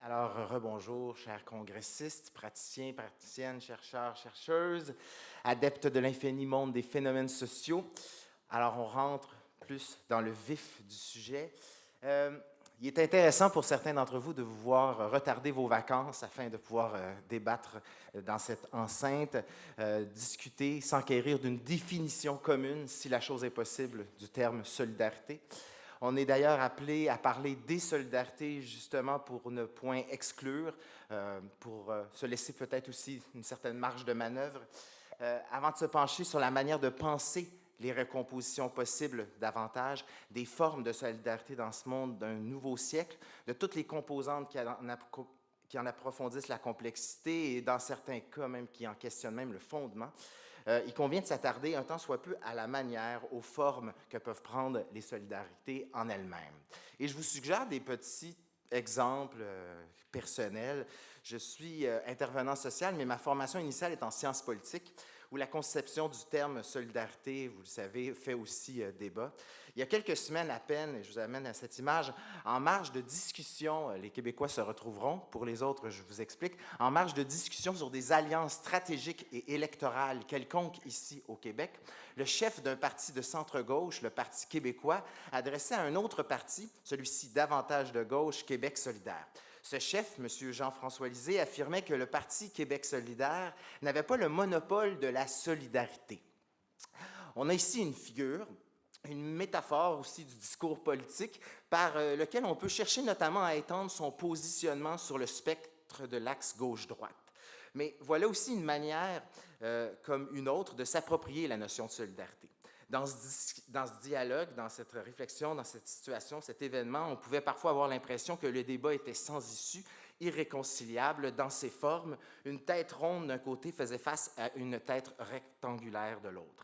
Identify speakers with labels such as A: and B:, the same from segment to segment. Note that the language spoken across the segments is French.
A: Alors, rebonjour, chers congressistes, praticiens, praticiennes, chercheurs, chercheuses, adeptes de l'infini monde des phénomènes sociaux. Alors, on rentre plus dans le vif du sujet. Il est intéressant pour certains d'entre vous de vous voir retarder vos vacances afin de pouvoir débattre dans cette enceinte, discuter, s'enquérir d'une définition commune, si la chose est possible, du terme solidarité. On est d'ailleurs appelé à parler des solidarités justement pour ne point exclure, pour se laisser peut-être aussi une certaine marge de manœuvre, avant de se pencher sur la manière de penser les recompositions possibles davantage, des formes de solidarité dans ce monde d'un nouveau siècle, de toutes les composantes qui en approfondissent la complexité et dans certains cas même qui en questionnent même le fondement. Il convient de s'attarder un tant soit peu à la manière, aux formes que peuvent prendre les solidarités en elles-mêmes. Et je vous suggère des petits exemples personnels. Je suis intervenant social, mais ma formation initiale est en sciences politiques, où la conception du terme solidarité, vous le savez, fait aussi débat. Il y a quelques semaines à peine, et je vous amène à cette image, en marge de discussion, les Québécois se retrouveront, pour les autres, je vous explique, en marge de discussion sur des alliances stratégiques et électorales quelconques ici au Québec, le chef d'un parti de centre-gauche, le Parti québécois, adressait à un autre parti, celui-ci davantage de gauche, Québec solidaire. Ce chef, M. Jean-François Lisée, affirmait que le Parti Québec solidaire n'avait pas le monopole de la solidarité. On a ici une figure, une métaphore aussi du discours politique par lequel on peut chercher notamment à étendre son positionnement sur le spectre de l'axe gauche-droite. Mais voilà aussi une manière, comme une autre, de s'approprier la notion de solidarité. Dans ce dialogue, dans cette réflexion, dans cette situation, cet événement, on pouvait parfois avoir l'impression que le débat était sans issue, irréconciliable dans ses formes. Une tête ronde d'un côté faisait face à une tête rectangulaire de l'autre.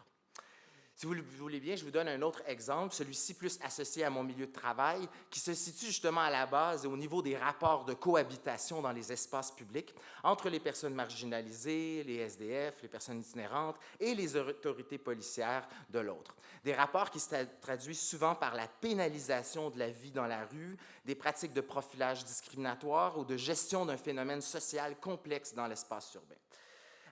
A: Si vous le voulez bien, je vous donne un autre exemple, celui-ci plus associé à mon milieu de travail, qui se situe justement à la base et au niveau des rapports de cohabitation dans les espaces publics entre les personnes marginalisées, les SDF, les personnes itinérantes et les autorités policières de l'autre. Des rapports qui se traduisent souvent par la pénalisation de la vie dans la rue, des pratiques de profilage discriminatoire ou de gestion d'un phénomène social complexe dans l'espace urbain.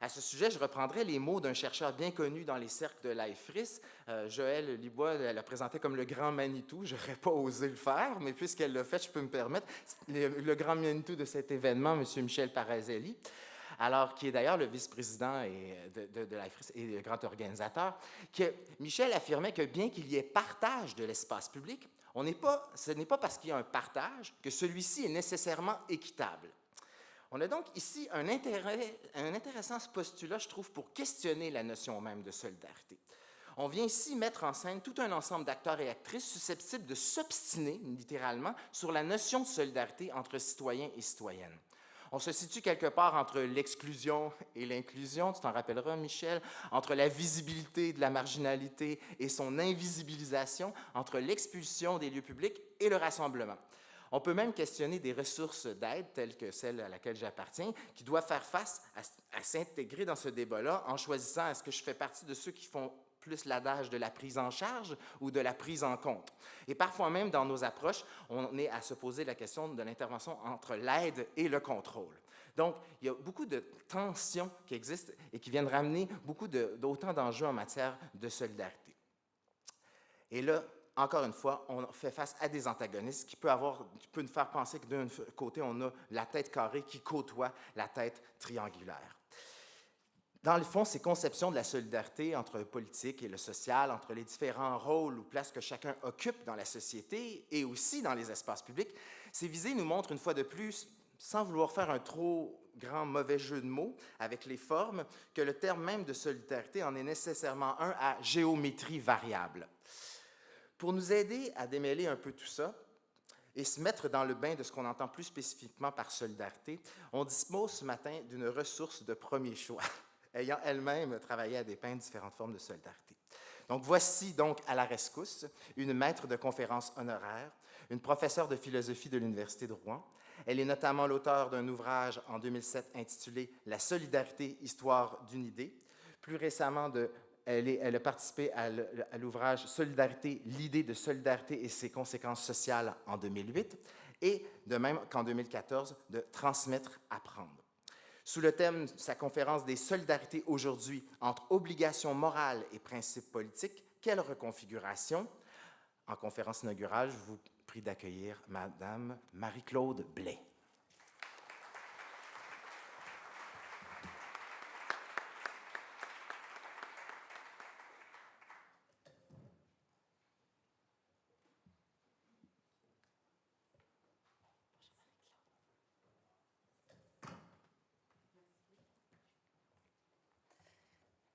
A: À ce sujet, je reprendrai les mots d'un chercheur bien connu dans les cercles de l'AFRIS. Joëlle Libois l'a présenté comme le grand Manitou. Je n'aurais pas osé le faire, mais puisqu'elle l'a fait, je peux me permettre. Le grand Manitou de cet événement, M. Michel Parazelli, alors qui est d'ailleurs le vice-président de l'AFRIS et le grand organisateur, que Michel affirmait que bien qu'il y ait partage de l'espace public, ce n'est pas parce qu'il y a un partage que celui-ci est nécessairement équitable. On a donc ici un intéressant postulat, je trouve, pour questionner la notion même de solidarité. On vient ici mettre en scène tout un ensemble d'acteurs et actrices susceptibles de s'obstiner, littéralement, sur la notion de solidarité entre citoyens et citoyennes. On se situe quelque part entre l'exclusion et l'inclusion, tu t'en rappelleras, Michel, entre la visibilité de la marginalité et son invisibilisation, entre l'expulsion des lieux publics et le rassemblement. On peut même questionner des ressources d'aide, telles que celle à laquelle j'appartiens, qui doivent faire face à s'intégrer dans ce débat-là en choisissant est-ce que je fais partie de ceux qui font plus l'adage de la prise en charge ou de la prise en compte. Et parfois même, dans nos approches, on est à se poser la question de l'intervention entre l'aide et le contrôle. Donc, il y a beaucoup de tensions qui existent et qui viennent ramener d'autant d'enjeux en matière de solidarité. Et là, encore une fois, on fait face à des antagonistes qui peuvent nous faire penser que d'un côté, on a la tête carrée qui côtoie la tête triangulaire. Dans le fond, ces conceptions de la solidarité entre le politique et le social, entre les différents rôles ou places que chacun occupe dans la société et aussi dans les espaces publics, ces visées nous montrent une fois de plus, sans vouloir faire un trop grand mauvais jeu de mots avec les formes, que le terme même de solidarité en est nécessairement un à géométrie variable. Pour nous aider à démêler un peu tout ça et se mettre dans le bain de ce qu'on entend plus spécifiquement par solidarité, on dispose ce matin d'une ressource de premier choix, ayant elle-même travaillé à dépeindre différentes formes de solidarité. Donc voici donc à la rescousse une maître de conférences honoraire, une professeure de philosophie de l'Université de Rouen. Elle est notamment l'auteure d'un ouvrage en 2007 intitulé « La solidarité, histoire d'une idée », plus récemment de elle a participé à l'ouvrage Solidarité, l'idée de solidarité et ses conséquences sociales en 2008, et de même qu'en 2014, de Transmettre, apprendre. Sous le thème de sa conférence des solidarités aujourd'hui entre obligations morales et principes politiques, quelle reconfiguration? En conférence inaugurale, je vous prie d'accueillir Madame Marie-Claude Blais.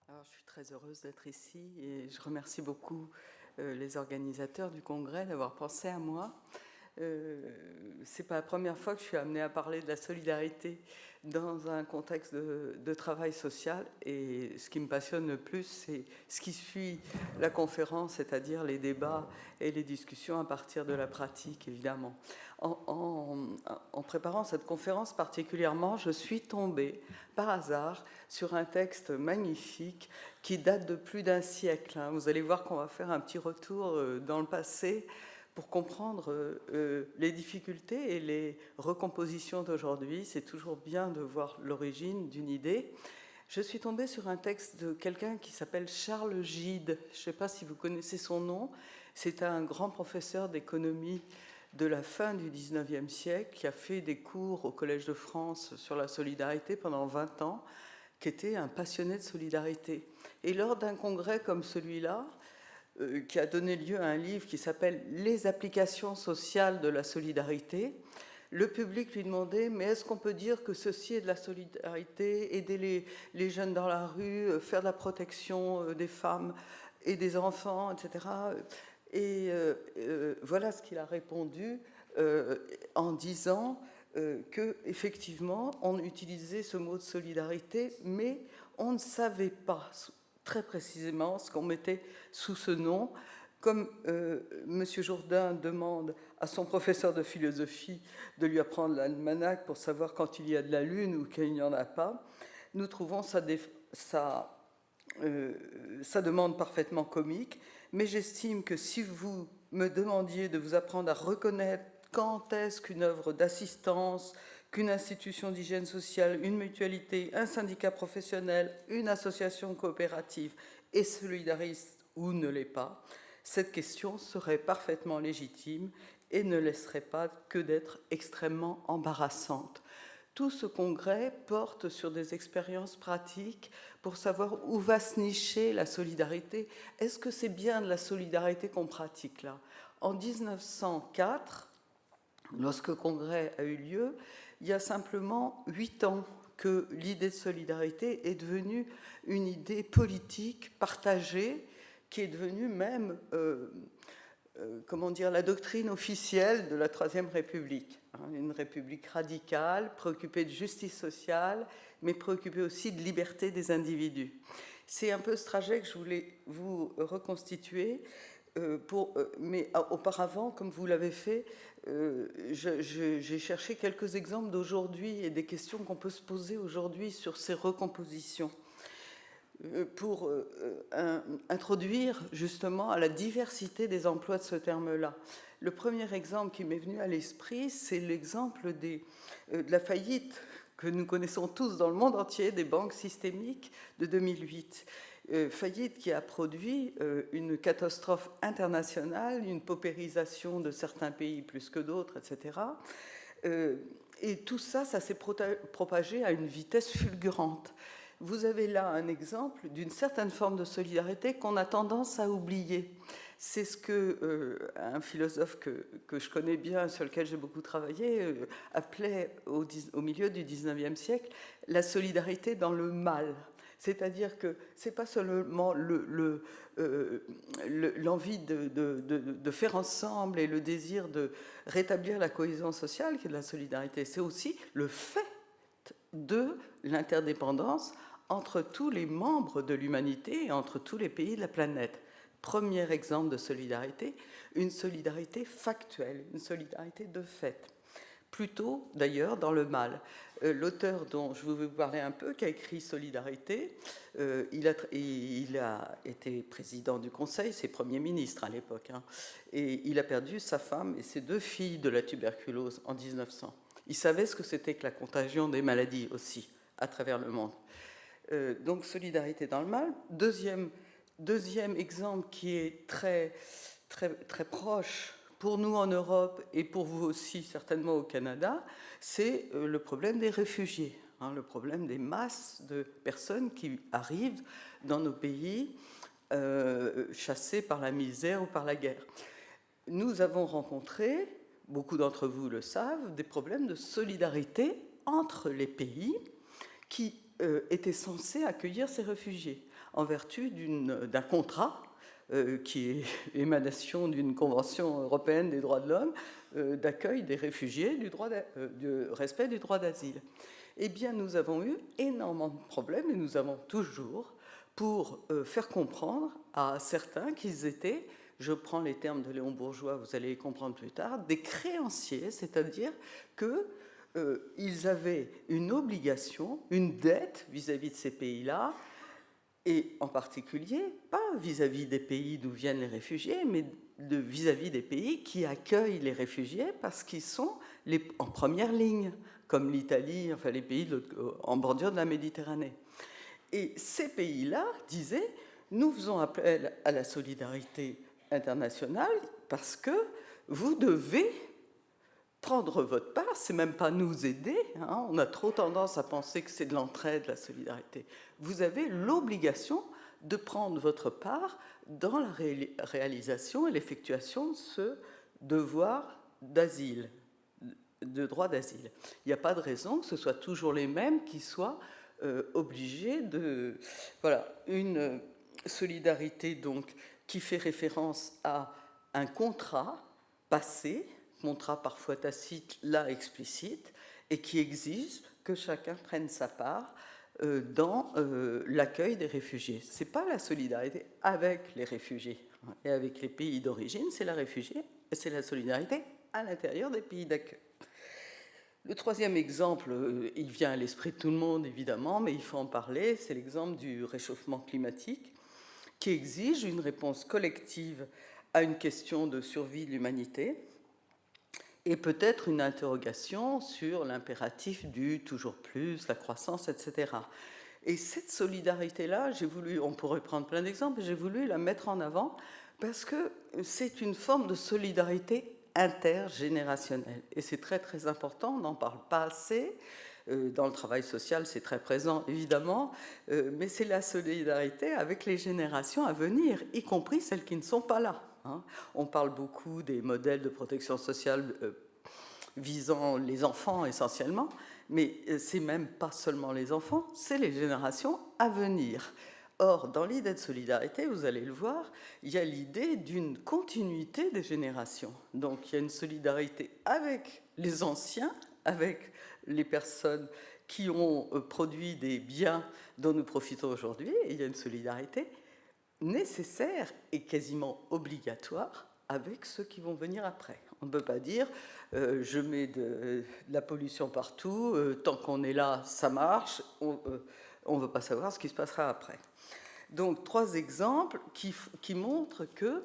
B: Alors, je suis très heureuse d'être ici et je remercie beaucoup les organisateurs du congrès d'avoir pensé à moi. C'est pas la première fois que je suis amenée à parler de la solidarité dans un contexte de travail social, et ce qui me passionne le plus, c'est ce qui suit la conférence, c'est-à-dire les débats et les discussions à partir de la pratique, évidemment. En préparant cette conférence particulièrement, je suis tombée par hasard sur un texte magnifique qui date de plus d'un siècle. Vous allez voir qu'on va faire un petit retour dans le passé pour comprendre les difficultés et les recompositions d'aujourd'hui. C'est toujours bien de voir l'origine d'une idée. Je suis tombée sur un texte de quelqu'un qui s'appelle Charles Gide. Je ne sais pas si vous connaissez son nom. C'est un grand professeur d'économie de la fin du 19e siècle qui a fait des cours au Collège de France sur la solidarité pendant 20 ans, qui était un passionné de solidarité. Et lors d'un congrès comme celui-là, qui a donné lieu à un livre qui s'appelle « Les applications sociales de la solidarité », le public lui demandait « Mais est-ce qu'on peut dire que ceci est de la solidarité, aider les jeunes dans la rue, faire de la protection des femmes et des enfants, etc. » Et voilà ce qu'il a répondu en disant qu'effectivement, on utilisait ce mot de solidarité, mais on ne savait pas très précisément ce qu'on mettait sous ce nom. Comme M. Jourdain demande à son professeur de philosophie de lui apprendre l'almanach pour savoir quand il y a de la lune ou qu'il n'y en a pas, nous trouvons sa demande parfaitement comique, mais j'estime que si vous me demandiez de vous apprendre à reconnaître quand est-ce qu'une œuvre d'assistance, qu'une institution d'hygiène sociale, une mutualité, un syndicat professionnel, une association coopérative est solidariste ou ne l'est pas, cette question serait parfaitement légitime et ne laisserait pas que d'être extrêmement embarrassante. Tout ce congrès porte sur des expériences pratiques pour savoir où va se nicher la solidarité. Est-ce que c'est bien de la solidarité qu'on pratique là? En 1904, lorsque le congrès a eu lieu, il y a simplement 8 ans que l'idée de solidarité est devenue une idée politique partagée, qui est devenue même la doctrine officielle de la Troisième République. Une république radicale, préoccupée de justice sociale, mais préoccupée aussi de liberté des individus. C'est un peu ce trajet que je voulais vous reconstituer, mais auparavant, comme vous l'avez fait, j'ai cherché quelques exemples d'aujourd'hui et des questions qu'on peut se poser aujourd'hui sur ces recompositions pour introduire justement à la diversité des emplois de ce terme-là. Le premier exemple qui m'est venu à l'esprit, c'est l'exemple de la faillite que nous connaissons tous dans le monde entier des banques systémiques de 2008. Faillite qui a produit une catastrophe internationale, une paupérisation de certains pays plus que d'autres, etc. Et tout ça, ça s'est propagé à une vitesse fulgurante. Vous avez là un exemple d'une certaine forme de solidarité qu'on a tendance à oublier. C'est ce qu'un philosophe que je connais bien, sur lequel j'ai beaucoup travaillé, appelait au milieu du 19e siècle la solidarité dans le mal. C'est-à-dire que ce n'est pas seulement l'envie de faire ensemble et le désir de rétablir la cohésion sociale qui est de la solidarité, c'est aussi le fait de l'interdépendance entre tous les membres de l'humanité et entre tous les pays de la planète. Premier exemple de solidarité, une solidarité factuelle, une solidarité de fait. plutôt d'ailleurs dans le mal. L'auteur dont je vais vous parler un peu, qui a écrit Solidarité, il a été président du Conseil, c'est Premier ministre à l'époque, hein, et il a perdu sa femme et ses 2 filles de la tuberculose en 1900. Il savait ce que c'était que la contagion des maladies aussi, à travers le monde. Donc Solidarité dans le mal. Deuxième exemple qui est très, très, très proche pour nous en Europe et pour vous aussi certainement au Canada, c'est le problème des réfugiés, hein, le problème des masses de personnes qui arrivent dans nos pays chassées par la misère ou par la guerre. Nous avons rencontré, beaucoup d'entre vous le savent, des problèmes de solidarité entre les pays qui étaient censés accueillir ces réfugiés en vertu d'un contrat qui est émanation d'une convention européenne des droits de l'homme d'accueil des réfugiés, du respect du droit d'asile. Eh bien, nous avons eu énormément de problèmes, et nous avons toujours, pour faire comprendre à certains qu'ils étaient, je prends les termes de Léon Bourgeois, vous allez les comprendre plus tard, des créanciers, c'est-à-dire qu'ils avaient une obligation, une dette vis-à-vis de ces pays-là, et en particulier, pas vis-à-vis des pays d'où viennent les réfugiés, mais vis-à-vis des pays qui accueillent les réfugiés parce qu'ils sont en première ligne, comme l'Italie, enfin les pays en bordure de la Méditerranée. Et ces pays-là disaient, nous faisons appel à la solidarité internationale parce que vous devez prendre votre part, c'est même pas nous aider, hein, on a trop tendance à penser que c'est de l'entraide, la solidarité. Vous avez l'obligation de prendre votre part dans la réalisation et l'effectuation de ce devoir d'asile, de droit d'asile. Il n'y a pas de raison que ce soit toujours les mêmes qui soient obligés de... Voilà, une solidarité donc qui fait référence à un contrat passé, contrat parfois tacite, là explicite, et qui exige que chacun prenne sa part dans l'accueil des réfugiés. Ce n'est pas la solidarité avec les réfugiés et avec les pays d'origine, c'est la solidarité à l'intérieur des pays d'accueil. Le troisième exemple, il vient à l'esprit de tout le monde évidemment, mais il faut en parler, c'est l'exemple du réchauffement climatique qui exige une réponse collective à une question de survie de l'humanité, et peut-être une interrogation sur l'impératif du toujours plus, la croissance, etc. Et cette solidarité-là, on pourrait prendre plein d'exemples, j'ai voulu la mettre en avant parce que c'est une forme de solidarité intergénérationnelle. Et c'est très très important, on n'en parle pas assez. Dans le travail social, c'est très présent, évidemment, mais c'est la solidarité avec les générations à venir, y compris celles qui ne sont pas là. On parle beaucoup des modèles de protection sociale visant les enfants essentiellement, mais c'est même pas seulement les enfants, c'est les générations à venir. Or, dans l'idée de solidarité, vous allez le voir, il y a l'idée d'une continuité des générations. Donc, il y a une solidarité avec les anciens, avec les personnes qui ont produit des biens dont nous profitons aujourd'hui, et il y a une solidarité nécessaire et quasiment obligatoire avec ceux qui vont venir après. On ne peut pas dire je mets de la pollution partout, tant qu'on est là, ça marche, on ne veut pas savoir ce qui se passera après. Donc, 3 exemples qui montrent que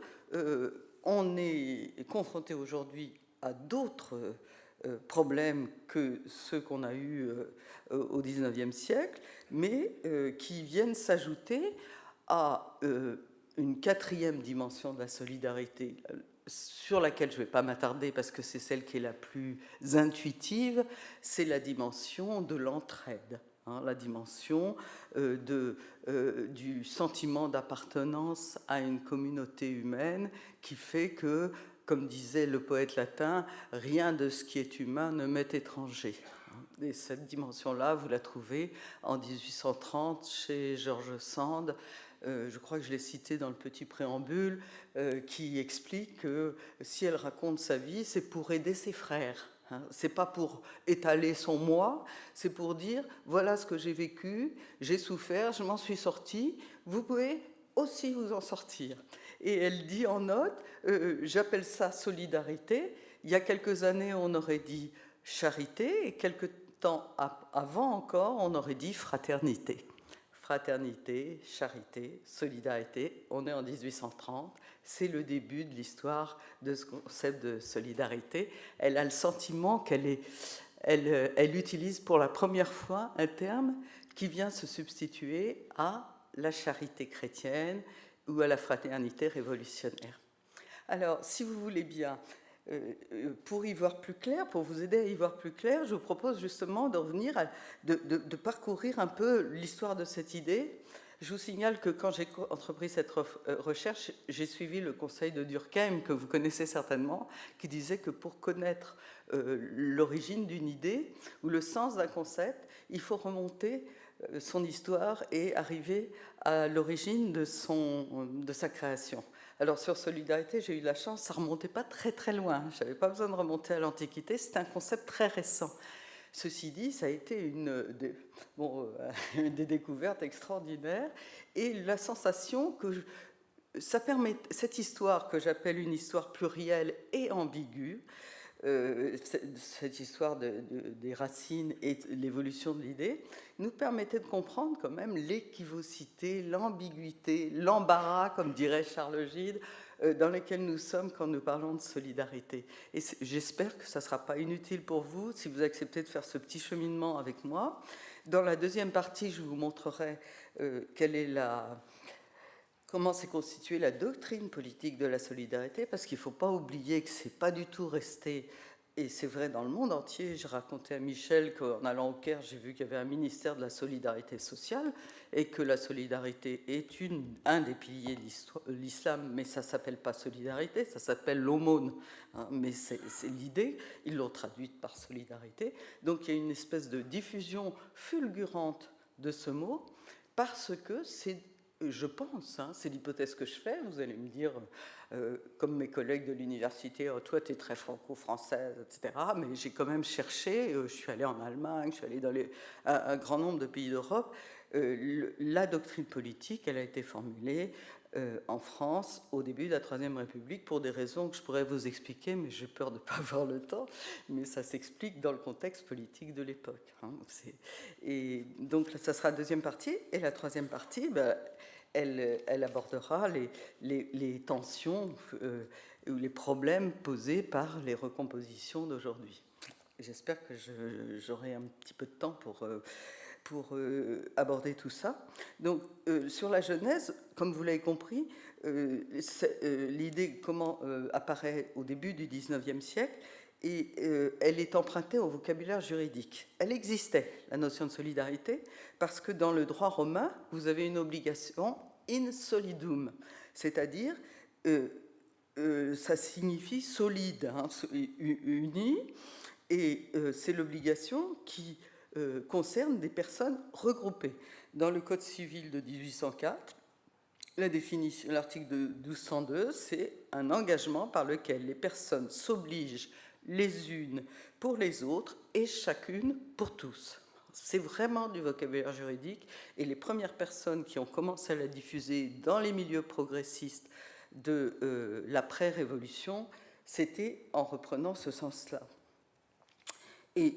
B: on est confronté aujourd'hui à d'autres problèmes que ceux qu'on a eus au XIXe siècle, mais qui viennent s'ajouter à une 4e dimension de la solidarité sur laquelle je ne vais pas m'attarder parce que c'est celle qui est la plus intuitive, c'est la dimension de l'entraide, la dimension du sentiment d'appartenance à une communauté humaine qui fait que, comme disait le poète latin, rien de ce qui est humain ne m'est étranger. Et cette dimension-là, vous la trouvez en 1830 chez George Sand, je crois que je l'ai cité dans le petit préambule, qui explique que si elle raconte sa vie, c'est pour aider ses frères. C'est pas pour étaler son moi, c'est pour dire voilà ce que j'ai vécu, j'ai souffert, je m'en suis sortie, vous pouvez aussi vous en sortir. Et elle dit en note, j'appelle ça solidarité. Il y a quelques années, on aurait dit charité, et quelque temps avant encore, on aurait dit fraternité. Fraternité, charité, solidarité, on est en 1830, c'est le début de l'histoire de ce concept de solidarité. Elle a le sentiment qu'elle utilise pour la première fois un terme qui vient se substituer à la charité chrétienne ou à la fraternité révolutionnaire. Alors, si vous voulez bien, pour y voir plus clair, pour vous aider à y voir plus clair, je vous propose justement de revenir, de parcourir un peu l'histoire de cette idée. Je vous signale que quand j'ai entrepris cette recherche, j'ai suivi le conseil de Durkheim, que vous connaissez certainement, qui disait que pour connaître l'origine d'une idée ou le sens d'un concept, il faut remonter son histoire et arriver à l'origine de sa création. Alors sur solidarité, j'ai eu de la chance, ça ne remontait pas très très loin, je n'avais pas besoin de remonter à l'Antiquité, c'est un concept très récent. Ceci dit, ça a été des découvertes extraordinaires, et la sensation que ça permet, cette histoire que j'appelle une histoire plurielle et ambiguë, cette histoire des racines et l'évolution de l'idée, nous permettait de comprendre quand même l'équivocité, l'ambiguïté, l'embarras, comme dirait Charles Gide, dans lesquels nous sommes quand nous parlons de solidarité. Et j'espère que ça ne sera pas inutile pour vous si vous acceptez de faire ce petit cheminement avec moi. Dans la deuxième partie, je vous montrerai comment s'est constituée la doctrine politique de la solidarité, parce qu'il ne faut pas oublier que ce n'est pas du tout resté, et c'est vrai dans le monde entier. J'ai raconté à Michel qu'en allant au Caire, j'ai vu qu'il y avait un ministère de la solidarité sociale, et que la solidarité est un des piliers de l'islam, mais ça ne s'appelle pas solidarité, ça s'appelle l'aumône, hein, mais c'est l'idée, ils l'ont traduite par solidarité. Donc il y a une espèce de diffusion fulgurante de ce mot, parce que je pense, hein, c'est l'hypothèse que je fais, vous allez me dire, comme mes collègues de l'université, oh, toi tu es très franco-française, etc. Mais j'ai quand même cherché, je suis allée en Allemagne, je suis allée dans un grand nombre de pays d'Europe. La doctrine politique, elle a été formulée en France au début de la Troisième République pour des raisons que je pourrais vous expliquer, mais j'ai peur de ne pas avoir le temps, mais ça s'explique dans le contexte politique de l'époque. Hein. Et donc ça sera la deuxième partie, et la troisième partie, elle abordera les tensions ou les problèmes posés par les recompositions d'aujourd'hui. J'espère que j'aurai un petit peu de temps pour aborder tout ça. Donc, sur la Genèse, comme vous l'avez compris, l'idée apparaît au début du XIXe siècle, et elle est empruntée au vocabulaire juridique. Elle existait, la notion de solidarité, parce que dans le droit romain, vous avez une obligation in solidum, c'est-à-dire ça signifie solide, hein, uni, et c'est l'obligation qui concerne des personnes regroupées. Dans le Code civil de 1804, la définition, l'article de 1202, c'est un engagement par lequel les personnes s'obligent les unes pour les autres et chacune pour tous. C'est vraiment du vocabulaire juridique, et les premières personnes qui ont commencé à la diffuser dans les milieux progressistes de l'après-révolution, c'était en reprenant ce sens-là. Et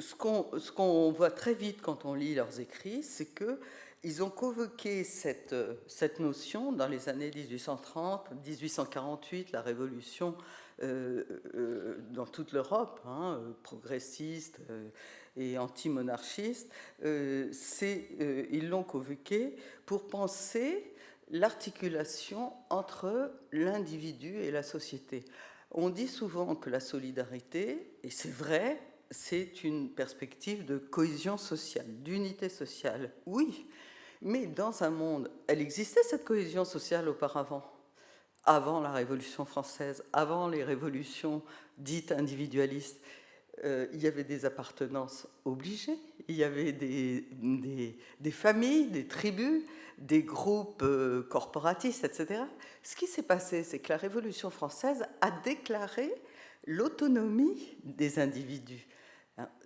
B: ce qu'on voit très vite quand on lit leurs écrits, c'est qu'ils ont convoqué cette notion dans les années 1830, 1848, la Révolution dans toute l'Europe, hein, progressiste et anti-monarchiste. Ils l'ont convoqué pour penser l'articulation entre l'individu et la société. On dit souvent que la solidarité, et c'est vrai, c'est une perspective de cohésion sociale, d'unité sociale. Oui, mais dans un monde, elle existait cette cohésion sociale auparavant, avant la Révolution française, avant les révolutions dites individualistes. Il y avait des appartenances obligées, il y avait des familles, des tribus, des groupes corporatistes, etc. Ce qui s'est passé, c'est que la Révolution française a déclaré l'autonomie des individus.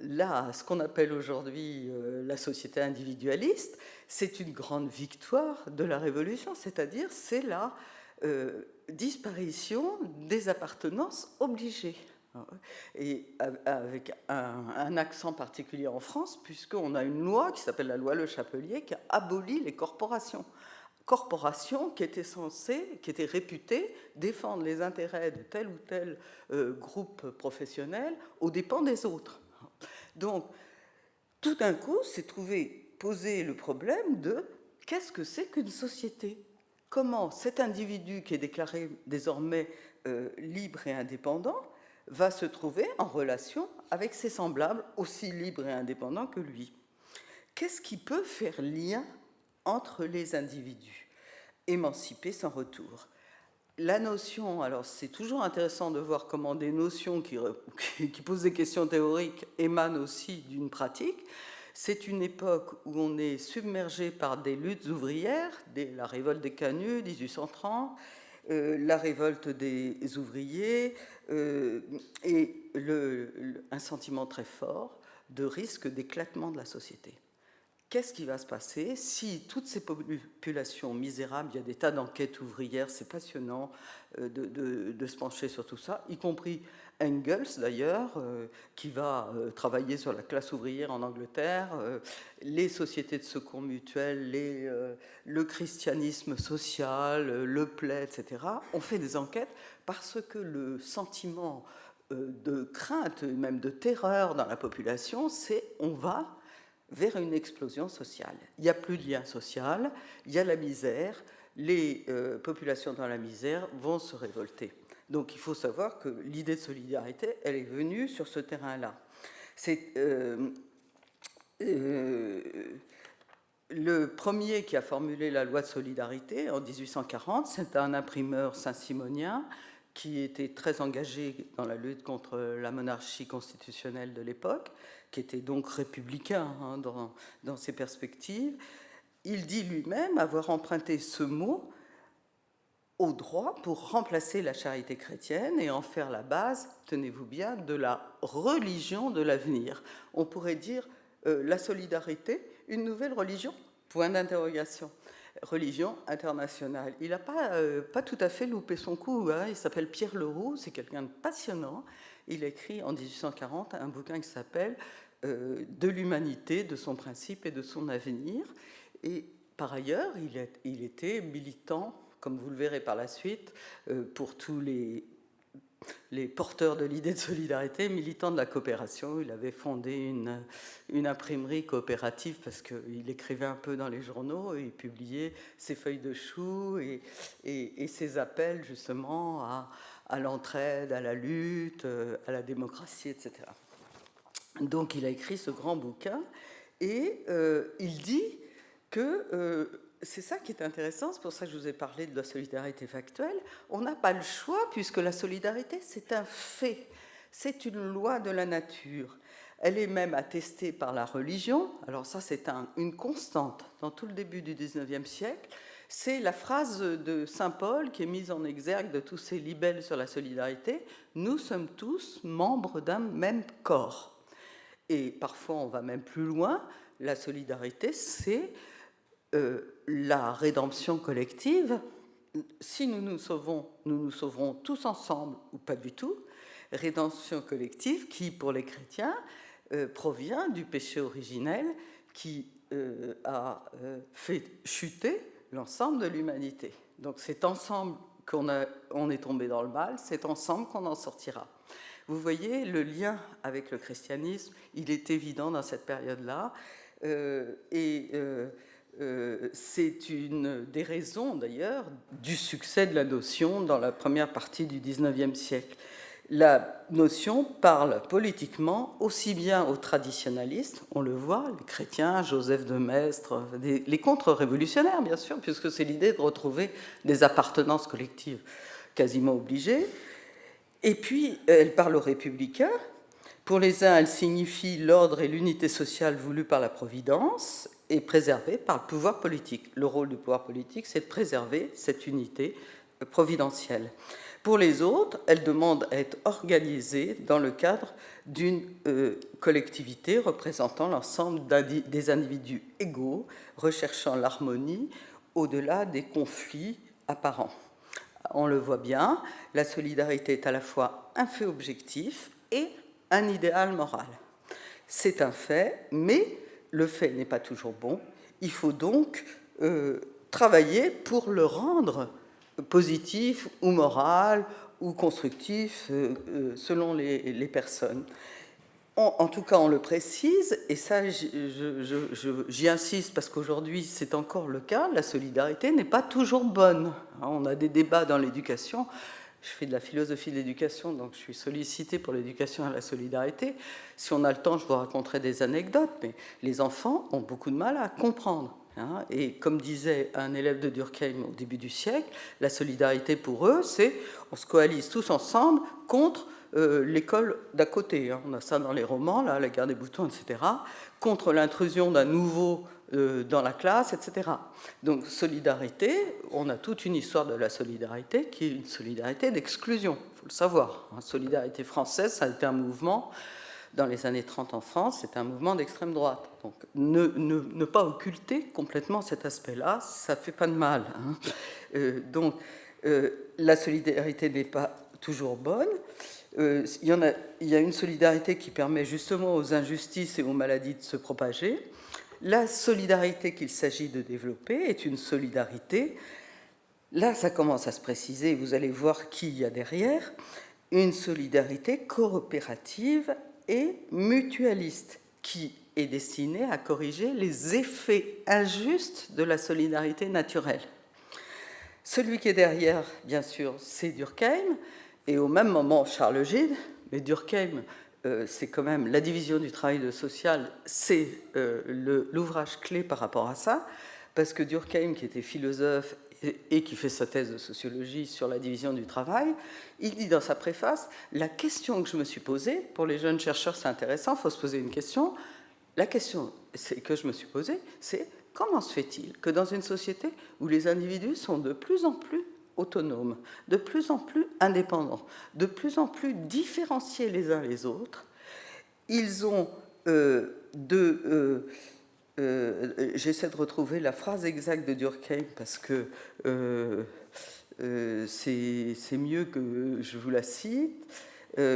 B: Là, ce qu'on appelle aujourd'hui la société individualiste, c'est une grande victoire de la Révolution, c'est-à-dire c'est la disparition des appartenances obligées. Et avec un accent particulier en France, puisqu'on a une loi qui s'appelle la loi Le Chapelier, qui a aboli les corporations. Corporations qui étaient réputées défendre les intérêts de tel ou tel groupe professionnel aux dépens des autres. Donc, tout d'un coup, s'est posé le problème de qu'est-ce que c'est qu'une société ? Comment cet individu qui est déclaré désormais libre et indépendant va se trouver en relation avec ses semblables aussi libres et indépendants que lui ? Qu'est-ce qui peut faire lien entre les individus, émancipés sans retour? La notion, alors c'est toujours intéressant de voir comment des notions qui posent des questions théoriques émanent aussi d'une pratique. C'est une époque où on est submergé par des luttes ouvrières, la révolte des Canuts, 1830, la révolte des ouvriers, et un sentiment très fort de risque d'éclatement de la société. Qu'est-ce qui va se passer si toutes ces populations misérables, il y a des tas d'enquêtes ouvrières, c'est passionnant de se pencher sur tout ça, y compris Engels d'ailleurs, qui va travailler sur la classe ouvrière en Angleterre, les sociétés de secours mutuels, le christianisme social, le plaid, etc. On fait des enquêtes parce que le sentiment de crainte, même de terreur dans la population, c'est on va vers une explosion sociale. Il n'y a plus de lien social, il y a la misère, les populations dans la misère vont se révolter. Donc il faut savoir que l'idée de solidarité, elle est venue sur ce terrain-là. C'est le premier qui a formulé la loi de solidarité en 1840, c'est un imprimeur saint-simonien qui était très engagé dans la lutte contre la monarchie constitutionnelle de l'époque, qui était donc républicain dans ses perspectives. Il dit lui-même avoir emprunté ce mot au droit pour remplacer la charité chrétienne et en faire la base, tenez-vous bien, de la religion de l'avenir. On pourrait dire la solidarité, une nouvelle religion ? Point d'interrogation. Religion internationale. Il n'a pas tout à fait loupé son coup. Il s'appelle Pierre Leroux, c'est quelqu'un de passionnant. Il a écrit en 1840 un bouquin qui s'appelle De l'humanité, de son principe et de son avenir. Et par ailleurs, il était militant, comme vous le verrez par la suite, pour tous les porteurs de l'idée de solidarité, militant de la coopération. Il avait fondé une imprimerie coopérative parce qu'il écrivait un peu dans les journaux et il publiait ses feuilles de chou et ses appels justement à l'entraide, à la lutte, à la démocratie, etc. Donc il a écrit ce grand bouquin et il dit que c'est ça qui est intéressant, c'est pour ça que je vous ai parlé de la solidarité factuelle. On n'a pas le choix puisque la solidarité, c'est un fait, c'est une loi de la nature. Elle est même attestée par la religion. Alors ça, c'est une constante dans tout le début du XIXe siècle. C'est la phrase de saint Paul qui est mise en exergue de tous ces libelles sur la solidarité. Nous sommes tous membres d'un même corps. Et parfois, on va même plus loin. La solidarité, c'est la rédemption collective. Si nous nous sauverons tous ensemble ou pas du tout. Rédemption collective qui, pour les chrétiens, provient du péché originel qui a fait chuter l'ensemble de l'humanité. Donc c'est ensemble qu'on est tombé dans le mal, c'est ensemble qu'on en sortira. Vous voyez, le lien avec le christianisme, il est évident dans cette période-là. C'est une des raisons, d'ailleurs, du succès de la notion dans la première partie du XIXe siècle. La notion parle politiquement aussi bien aux traditionalistes, on le voit, les chrétiens, Joseph de Maistre, les contre-révolutionnaires, bien sûr, puisque c'est l'idée de retrouver des appartenances collectives quasiment obligées. Et puis, elle parle aux républicains. Pour les uns, elle signifie l'ordre et l'unité sociale voulue par la Providence et préservée par le pouvoir politique. Le rôle du pouvoir politique, c'est de préserver cette unité providentielle. Pour les autres, elle demande à être organisée dans le cadre d'une collectivité représentant l'ensemble des individus égaux, recherchant l'harmonie au-delà des conflits apparents. On le voit bien, la solidarité est à la fois un fait objectif et un idéal moral. C'est un fait, mais le fait n'est pas toujours bon. Il faut donc travailler pour le rendre positif ou moral ou constructif selon les personnes. En tout cas, on le précise, et ça, j'y insiste parce qu'aujourd'hui, c'est encore le cas, la solidarité n'est pas toujours bonne. On a des débats dans l'éducation. Je fais de la philosophie de l'éducation, donc je suis sollicitée pour l'éducation à la solidarité. Si on a le temps, je vous raconterai des anecdotes, mais les enfants ont beaucoup de mal à comprendre. Et comme disait un élève de Durkheim au début du siècle, la solidarité pour eux, c'est on se coalise tous ensemble contre l'école d'à côté. On a ça dans les romans, là, la guerre des boutons, etc. Contre l'intrusion d'un nouveau dans la classe, etc. Donc, solidarité, on a toute une histoire de la solidarité qui est une solidarité d'exclusion, il faut le savoir. La solidarité française, ça a été un mouvement, dans les années 30 en France, c'est un mouvement d'extrême droite. Donc, ne pas occulter complètement cet aspect-là, ça ne fait pas de mal. Donc, la solidarité n'est pas toujours bonne. Il y a une solidarité qui permet justement aux injustices et aux maladies de se propager. La solidarité qu'il s'agit de développer est une solidarité, là ça commence à se préciser, vous allez voir qui il y a derrière, une solidarité coopérative et mutualiste qui est destinée à corriger les effets injustes de la solidarité naturelle. Celui qui est derrière, bien sûr, c'est Durkheim, et au même moment Charles Gide, mais Durkheim, c'est quand même la division du travail social, c'est l'ouvrage clé par rapport à ça, parce que Durkheim, qui était philosophe et qui fait sa thèse de sociologie sur la division du travail, il dit dans sa préface, la question que je me suis posée, pour les jeunes chercheurs c'est intéressant, il faut se poser une question, la question que je me suis posée, c'est comment se fait-il que dans une société où les individus sont de plus en plus autonomes, de plus en plus indépendants, de plus en plus différenciés les uns les autres, ils ont j'essaie de retrouver la phrase exacte de Durkheim parce que c'est mieux que je vous la cite.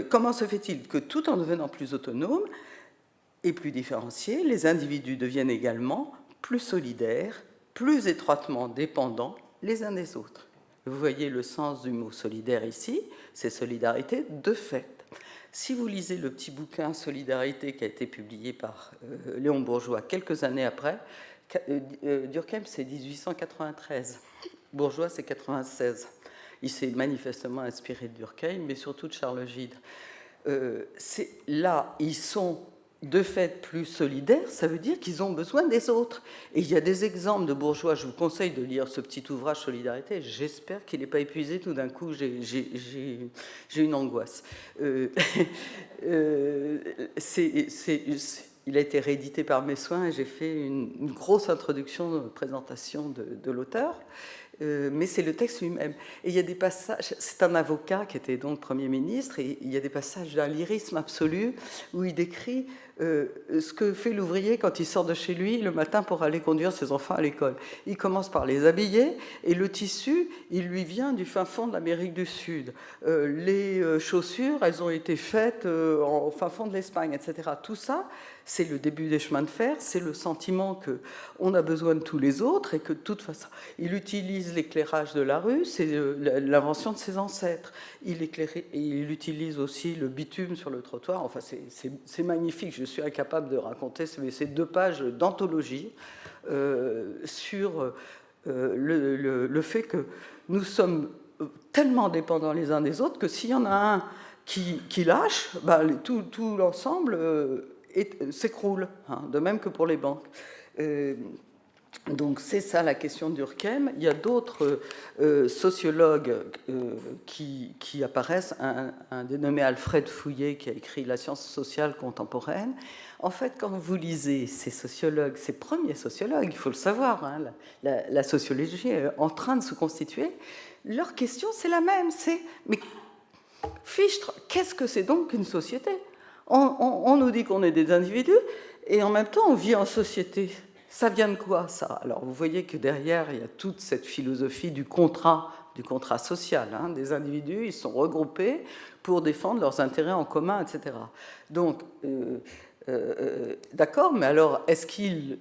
B: Comment se fait-il que tout en devenant plus autonomes et plus différenciés, les individus deviennent également plus solidaires, plus étroitement dépendants les uns des autres? Vous voyez le sens du mot solidaire ici, c'est solidarité de fait. Si vous lisez le petit bouquin Solidarité qui a été publié par Léon Bourgeois quelques années après, Durkheim c'est 1893, Bourgeois c'est 96. Il s'est manifestement inspiré de Durkheim, mais surtout de Charles Gide. Là, ils sont de fait plus solidaires, ça veut dire qu'ils ont besoin des autres. Et il y a des exemples de Bourgeois, je vous conseille de lire ce petit ouvrage Solidarité, j'espère qu'il n'est pas épuisé, tout d'un coup j'ai une angoisse. Il a été réédité par mes soins et j'ai fait une grosse introduction, présentation de l'auteur. Mais c'est le texte lui-même. Et il y a des passages, c'est un avocat qui était donc Premier ministre, et il y a des passages d'un lyrisme absolu où il décrit ce que fait l'ouvrier quand il sort de chez lui le matin pour aller conduire ses enfants à l'école. Il commence par les habiller, et le tissu, il lui vient du fin fond de l'Amérique du Sud. Les chaussures, elles ont été faites en fin fond de l'Espagne, etc. Tout ça, c'est le début des chemins de fer, c'est le sentiment qu'on a besoin de tous les autres et que de toute façon, il utilise l'éclairage de la rue, c'est l'invention de ses ancêtres. Il utilise aussi le bitume sur le trottoir, enfin c'est magnifique, je suis incapable de raconter ces 2 pages d'anthologie sur le fait que nous sommes tellement dépendants les uns des autres que s'il y en a un qui lâche, bah, tout l'ensemble s'écroule, de même que pour les banques. Donc c'est ça la question de Durkheim. Il y a d'autres sociologues qui apparaissent, un dénommé Alfred Fouillet qui a écrit La science sociale contemporaine. En fait, quand vous lisez ces sociologues, ces premiers sociologues, il faut le savoir, la sociologie est en train de se constituer, leur question c'est la même, c'est mais fichtre, qu'est-ce que c'est donc qu'une société ? On nous dit qu'on est des individus et en même temps on vit en société. Ça vient de quoi ça? Alors vous voyez que derrière il y a toute cette philosophie du contrat du contrat social. Des individus, ils sont regroupés pour défendre leurs intérêts en commun, etc. Donc, d'accord, mais alors, est-ce qu'ils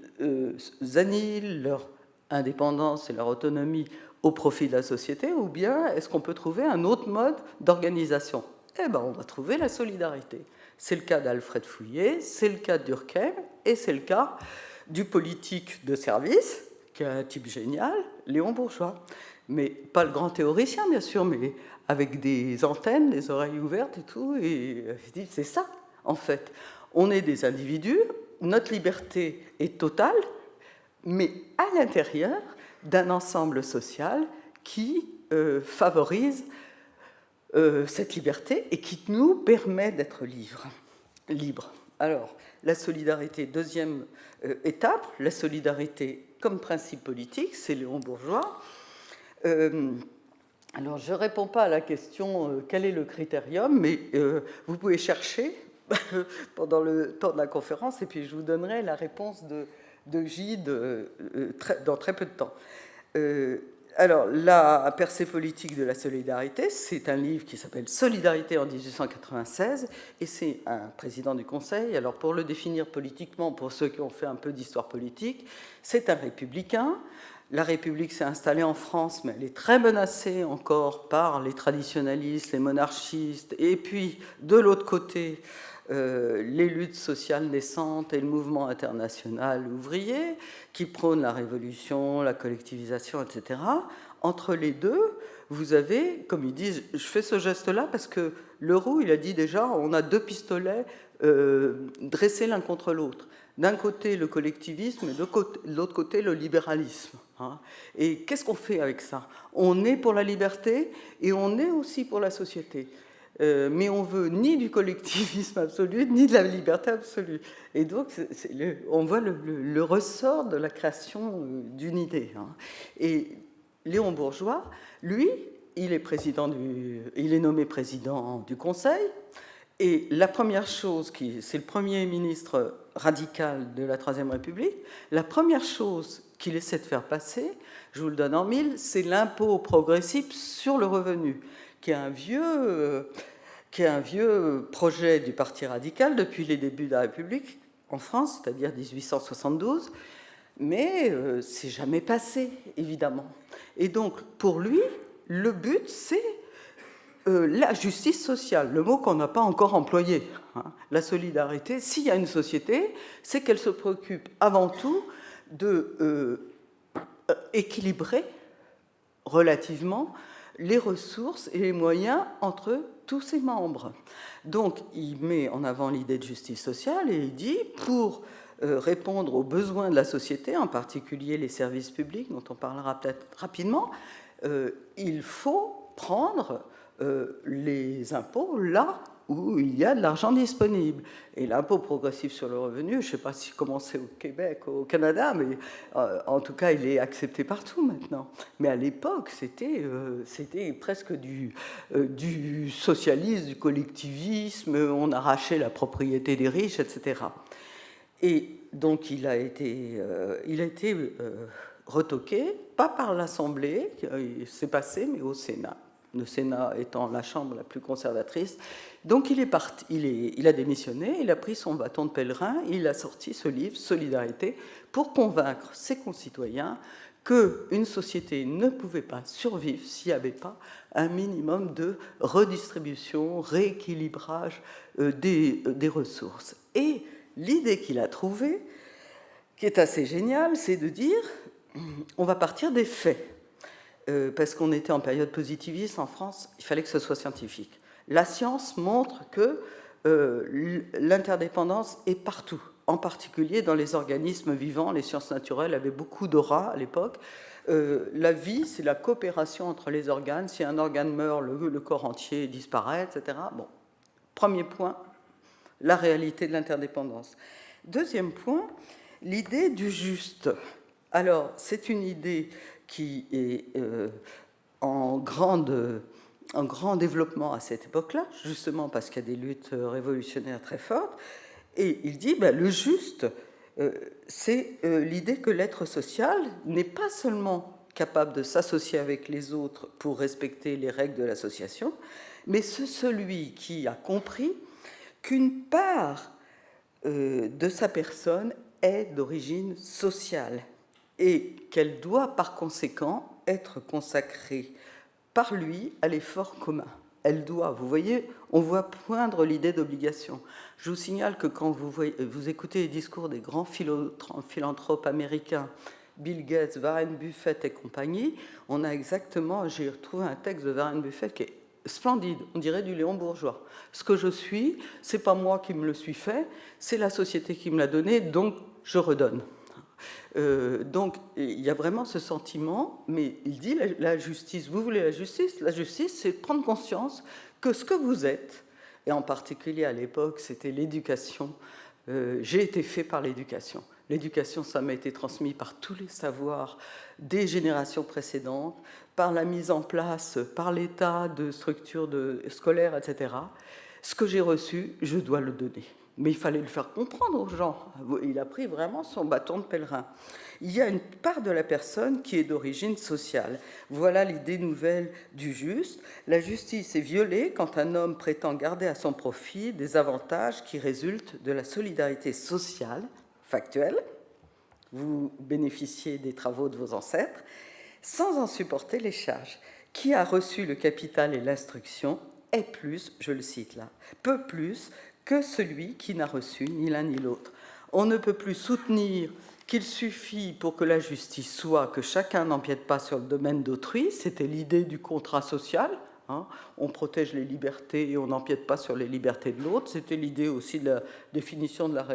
B: annihilent leur indépendance et leur autonomie au profit de la société, ou bien est-ce qu'on peut trouver un autre mode d'organisation? Eh bien, on va trouver la solidarité. C'est le cas d'Alfred Fouillet, c'est le cas de Durkheim, et c'est le cas du politique de service, qui est un type génial, Léon Bourgeois. Mais pas le grand théoricien, bien sûr, mais avec des antennes, des oreilles ouvertes et tout, et il dit, c'est ça, en fait. On est des individus, notre liberté est totale, mais à l'intérieur d'un ensemble social qui favorise cette liberté et qui nous permet d'être libres. Alors, la solidarité, deuxième étape, la solidarité comme principe politique, c'est Léon Bourgeois. Alors, je ne réponds pas à la question quel est le critérium, mais vous pouvez chercher pendant le temps de la conférence et puis je vous donnerai la réponse de Gide dans très peu de temps. Alors, la percée politique de la solidarité, c'est un livre qui s'appelle Solidarité en 1896, et c'est un président du Conseil. Alors, pour le définir politiquement, pour ceux qui ont fait un peu d'histoire politique, c'est un républicain. La République s'est installée en France, mais elle est très menacée encore par les traditionalistes, les monarchistes, et puis, de l'autre côté, les luttes sociales naissantes et le mouvement international ouvrier qui prône la révolution, la collectivisation, etc. Entre les deux, vous avez, comme ils disent, je fais ce geste-là parce que Leroux, il a dit déjà, on a deux pistolets dressés l'un contre l'autre. D'un côté, le collectivisme et de l'autre côté, le libéralisme. Et qu'est-ce qu'on fait avec ça? On est pour la liberté et on est aussi pour la société. Mais on veut ni du collectivisme absolu, ni de la liberté absolue. Et donc, on voit le ressort de la création d'une idée. Et Léon Bourgeois, lui, il est nommé président du Conseil. Et la première chose, c'est le premier ministre radical de la Troisième République, la première chose qu'il essaie de faire passer, je vous le donne en mille, c'est l'impôt progressif sur le revenu, qui est un vieux projet du Parti radical depuis les débuts de la République en France, c'est-à-dire 1872, mais c'est jamais passé, évidemment. Et donc, pour lui, le but, c'est la justice sociale, le mot qu'on n'a pas encore employé. La solidarité, s'il y a une société, c'est qu'elle se préoccupe avant tout de équilibrer relativement les ressources et les moyens entre tous ses membres. Donc, il met en avant l'idée de justice sociale et il dit, pour répondre aux besoins de la société, en particulier les services publics, dont on parlera peut-être rapidement, il faut prendre les impôts là où il y a de l'argent disponible. Et l'impôt progressif sur le revenu, je ne sais pas comment c'est au Québec, au Canada, mais en tout cas, il est accepté partout maintenant. Mais à l'époque, c'était presque du socialisme, du collectivisme, on arrachait la propriété des riches, etc. Et donc, il a été retoqué, pas par l'Assemblée, c'est passé, mais au Sénat. Le Sénat étant la chambre la plus conservatrice. Donc il est parti, il a démissionné, il a pris son bâton de pèlerin, il a sorti ce livre, Solidarité, pour convaincre ses concitoyens qu'une société ne pouvait pas survivre s'il n'y avait pas un minimum de redistribution, rééquilibrage des ressources. Et l'idée qu'il a trouvée, qui est assez géniale, c'est de dire, on va partir des faits. Parce qu'on était en période positiviste en France, il fallait que ce soit scientifique. La science montre que l'interdépendance est partout, en particulier dans les organismes vivants. Les sciences naturelles avaient beaucoup d'aura à l'époque. La vie, c'est la coopération entre les organes. Si un organe meurt, le corps entier disparaît, etc. Bon, premier point, la réalité de l'interdépendance. Deuxième point, l'idée du juste. Alors, c'est une idée qui est en grand développement à cette époque-là, justement parce qu'il y a des luttes révolutionnaires très fortes. Et il dit, le juste, c'est l'idée que l'être social n'est pas seulement capable de s'associer avec les autres pour respecter les règles de l'association, mais c'est celui qui a compris qu'une part de sa personne est d'origine sociale et qu'elle doit par conséquent être consacrée par lui à l'effort commun. Elle doit, vous voyez, on voit poindre l'idée d'obligation. Je vous signale que quand vous écoutez les discours des grands philanthropes américains, Bill Gates, Warren Buffett et compagnie, on a exactement, j'ai retrouvé un texte de Warren Buffett qui est splendide, on dirait du Léon Bourgeois. Ce que je suis, c'est pas moi qui me le suis fait, c'est la société qui me l'a donné, donc je redonne. Donc il y a vraiment ce sentiment, mais il dit la justice, vous voulez la justice, c'est prendre conscience que ce que vous êtes, et en particulier à l'époque c'était l'éducation, j'ai été fait par l'éducation. L'éducation, ça m'a été transmis par tous les savoirs des générations précédentes, par la mise en place, par l'état de structures scolaires, etc. Ce que j'ai reçu, je dois le donner. Mais il fallait le faire comprendre aux gens. Il a pris vraiment son bâton de pèlerin. Il y a une part de la personne qui est d'origine sociale. Voilà l'idée nouvelle du juste. La justice est violée quand un homme prétend garder à son profit des avantages qui résultent de la solidarité sociale, factuelle. Vous bénéficiez des travaux de vos ancêtres, sans en supporter les charges. Qui a reçu le capital et l'instruction est plus, je le cite là, peu plus que celui qui n'a reçu ni l'un ni l'autre. On ne peut plus soutenir qu'il suffit pour que la justice soit que chacun n'empiète pas sur le domaine d'autrui, c'était l'idée du contrat social, hein. On protège les libertés et on n'empiète pas sur les libertés de l'autre, c'était l'idée aussi de la définition de la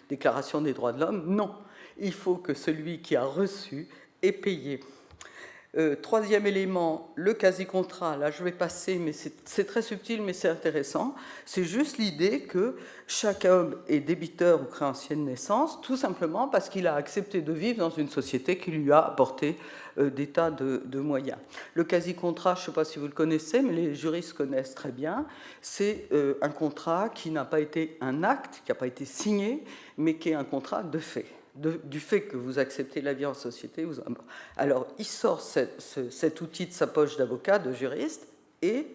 B: Déclaration des droits de l'homme. Non, il faut que celui qui a reçu ait payé. Troisième élément, le quasi-contrat. Là, je vais passer, mais c'est très subtil, mais c'est intéressant. C'est juste l'idée que chaque homme est débiteur ou créancier de naissance, tout simplement parce qu'il a accepté de vivre dans une société qui lui a apporté des tas de moyens. Le quasi-contrat, je ne sais pas si vous le connaissez, mais les juristes connaissent très bien. C'est un contrat qui n'a pas été un acte, qui n'a pas été signé, mais qui est un contrat de fait. Du fait que vous acceptez la vie en société. Alors, il sort cet outil de sa poche d'avocat, de juriste, et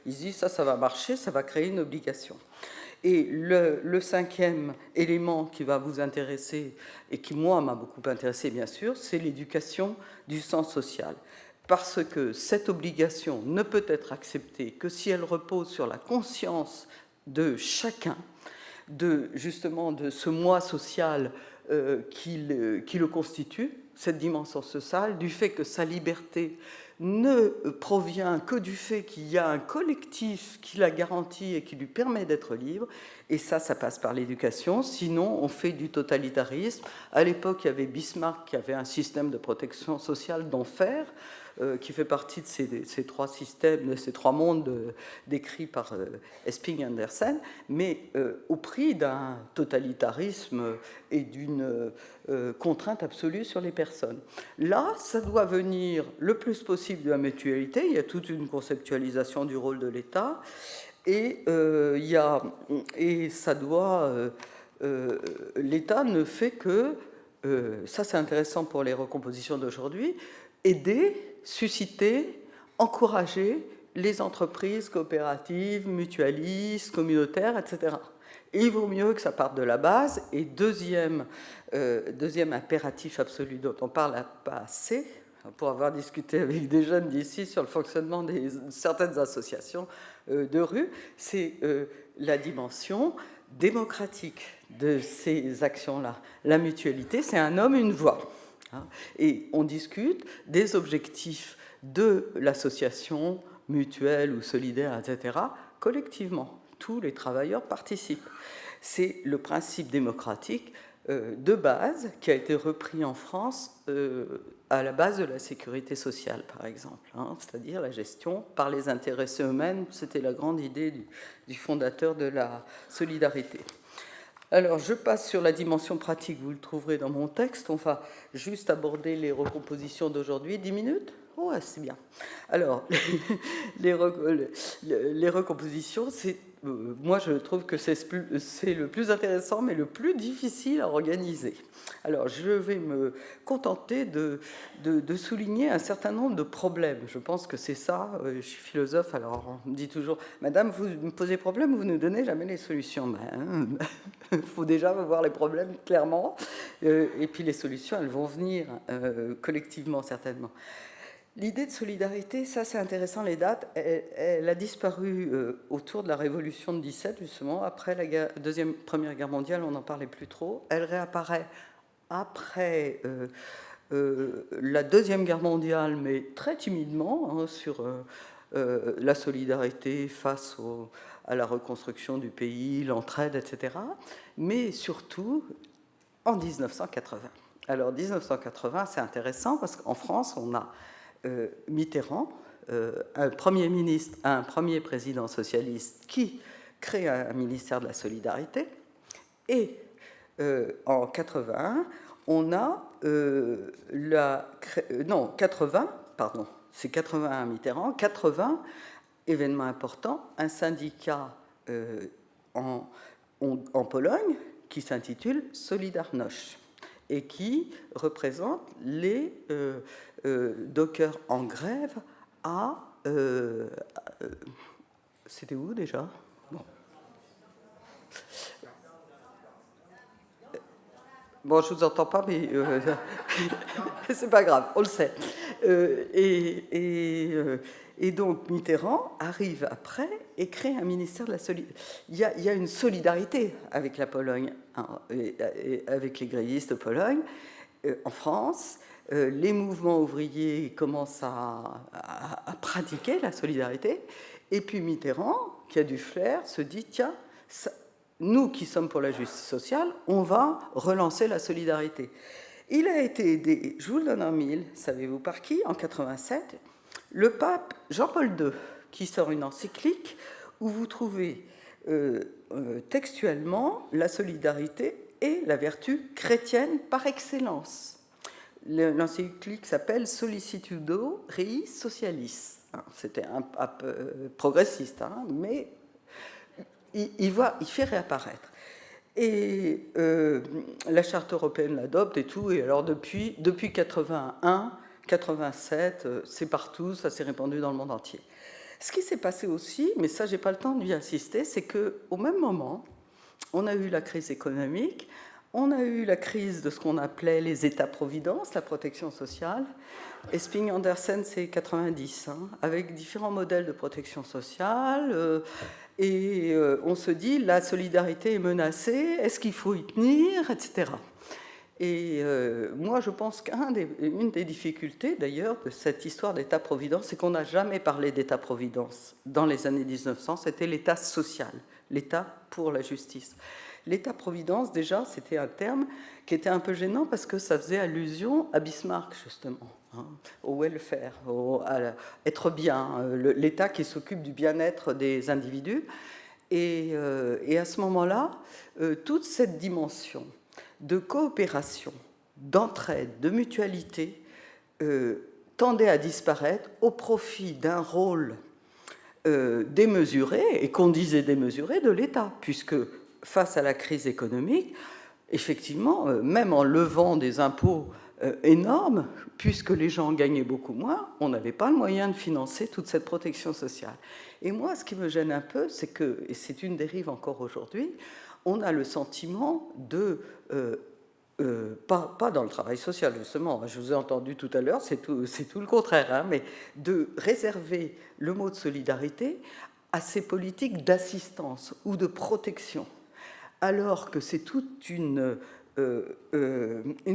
B: il se dit, ça va marcher, ça va créer une obligation. Et le cinquième élément qui va vous intéresser, et qui, moi, m'a beaucoup intéressé, bien sûr, c'est l'éducation du sens social. Parce que cette obligation ne peut être acceptée que si elle repose sur la conscience de chacun, justement de ce moi social qui le constitue, cette dimension sociale, du fait que sa liberté ne provient que du fait qu'il y a un collectif qui la garantit et qui lui permet d'être libre, et ça passe par l'éducation, sinon on fait du totalitarisme. À l'époque, il y avait Bismarck qui avait un système de protection sociale d'enfer, qui fait partie de ces trois systèmes, de ces trois mondes décrits par Esping et Andersen, mais au prix d'un totalitarisme et d'une contrainte absolue sur les personnes. Là, ça doit venir le plus possible de la mutualité. Il y a toute une conceptualisation du rôle de l'État, et ça doit... l'État ne fait que, ça c'est intéressant pour les recompositions d'aujourd'hui, aider, susciter, encourager les entreprises coopératives, mutualistes, communautaires, etc. Et il vaut mieux que ça parte de la base. Et deuxième impératif absolu dont on parle pas assez, pour avoir discuté avec des jeunes d'ici sur le fonctionnement de certaines associations de rue, c'est la dimension démocratique de ces actions-là. La mutualité, c'est un homme, une voix. Et on discute des objectifs de l'association mutuelle ou solidaire, etc., collectivement. Tous les travailleurs participent. C'est le principe démocratique de base qui a été repris en France à la base de la sécurité sociale, par exemple, c'est-à-dire la gestion par les intéressés eux-mêmes. C'était la grande idée du fondateur de la solidarité. Alors, je passe sur la dimension pratique, vous le trouverez dans mon texte. On va juste aborder les recompositions d'aujourd'hui. 10 minutes ? Ouais, c'est bien. Alors, les recompositions, c'est moi, je trouve que c'est le plus intéressant, mais le plus difficile à organiser. Alors, je vais me contenter de souligner un certain nombre de problèmes. Je pense que c'est ça. Je suis philosophe, alors on me dit toujours « Madame, vous me posez problème, vous ne donnez jamais les solutions. » Il faut déjà voir les problèmes clairement. Et puis les solutions, elles vont venir collectivement, certainement. L'idée de solidarité, ça c'est intéressant, les dates, elle a disparu autour de la Révolution de 17, justement, après la Première Guerre mondiale, on n'en parlait plus trop. Elle réapparaît après la Deuxième Guerre mondiale, mais très timidement, hein, sur la solidarité face à la reconstruction du pays, l'entraide, etc. Mais surtout en 1980. Alors 1980, c'est intéressant parce qu'en France, on a Mitterrand, un premier ministre, un premier président socialiste qui crée un ministère de la solidarité. Et en 81, on a 80, pardon, c'est 81 Mitterrand, 80, événement important, un syndicat en Pologne qui s'intitule Solidarność et qui représente les dockers en grève à... c'était où déjà? Bon, je ne vous entends pas, mais c'est pas grave, on le sait. Et donc Mitterrand arrive après et crée un ministère de la solidarité. Il y a une solidarité avec la Pologne, hein, et avec les grévistes de Pologne. En France, les mouvements ouvriers commencent à pratiquer la solidarité. Et puis Mitterrand, qui a du flair, se dit, tiens, nous qui sommes pour la justice sociale, on va relancer la solidarité. Il a été aidé, je vous le donne en mille, savez-vous par qui? En 87, le pape Jean-Paul II, qui sort une encyclique où vous trouvez textuellement la solidarité et la vertu chrétienne par excellence. L'encyclique s'appelle Sollicitudo Rei Socialis. C'était un pape progressiste, hein, mais il fait réapparaître. Et la Charte européenne l'adopte et tout, et alors depuis 81, 87, c'est partout, ça s'est répandu dans le monde entier. Ce qui s'est passé aussi, mais ça j'ai pas le temps d'y insister, c'est qu'au même moment, on a eu la crise économique, on a eu la crise de ce qu'on appelait les États-providence, la protection sociale. Esping-Andersen, c'est 90, hein, avec différents modèles de protection sociale. Et on se dit, la solidarité est menacée, est-ce qu'il faut y tenir, etc. Et moi, je pense qu'une des difficultés, d'ailleurs, de cette histoire d'État-providence, c'est qu'on n'a jamais parlé d'État-providence dans les années 1900, c'était l'État social, l'État pour la justice. L'État-providence, déjà, c'était un terme qui était un peu gênant parce que ça faisait allusion à Bismarck, justement, hein, au welfare, à être bien, l'État qui s'occupe du bien-être des individus. Et à ce moment-là, toute cette dimension de coopération, d'entraide, de mutualité tendait à disparaître au profit d'un rôle démesuré, et qu'on disait démesuré, de l'État, puisque face à la crise économique, effectivement, même en levant des impôts énormes, puisque les gens gagnaient beaucoup moins, on n'avait pas le moyen de financer toute cette protection sociale. Et moi, ce qui me gêne un peu, c'est que, et c'est une dérive encore aujourd'hui, on a le sentiment de... pas dans le travail social, justement, je vous ai entendu tout à l'heure, c'est tout le contraire, hein, mais de réserver le mot de solidarité à ces politiques d'assistance ou de protection, alors que c'est toute une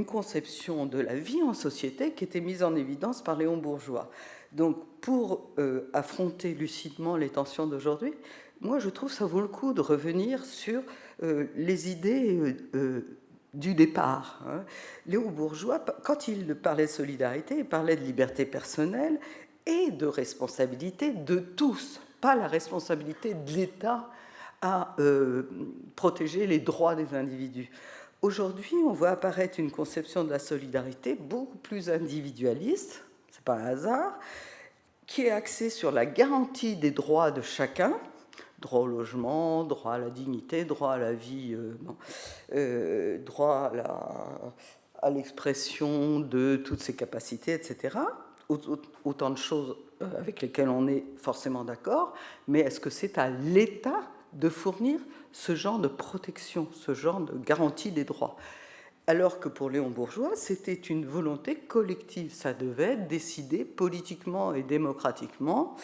B: conception de la vie en société qui était mise en évidence par Léon Bourgeois. Donc, pour affronter lucidement les tensions d'aujourd'hui, moi, je trouve que ça vaut le coup de revenir sur les idées du départ. Hein. Léon Bourgeois, quand il parlait de solidarité, il parlait de liberté personnelle et de responsabilité de tous, pas la responsabilité de l'État à protéger les droits des individus. Aujourd'hui, on voit apparaître une conception de la solidarité beaucoup plus individualiste, c'est pas un hasard, qui est axée sur la garantie des droits de chacun, Droit au logement, droit à la dignité, droit à la vie, droit à l'expression de toutes ses capacités, etc. Autant de choses avec lesquelles on est forcément d'accord, mais est-ce que c'est à l'État de fournir ce genre de protection, ce genre de garantie des droits? Alors que pour Léon Bourgeois, c'était une volonté collective, ça devait être décidé politiquement et démocratiquement,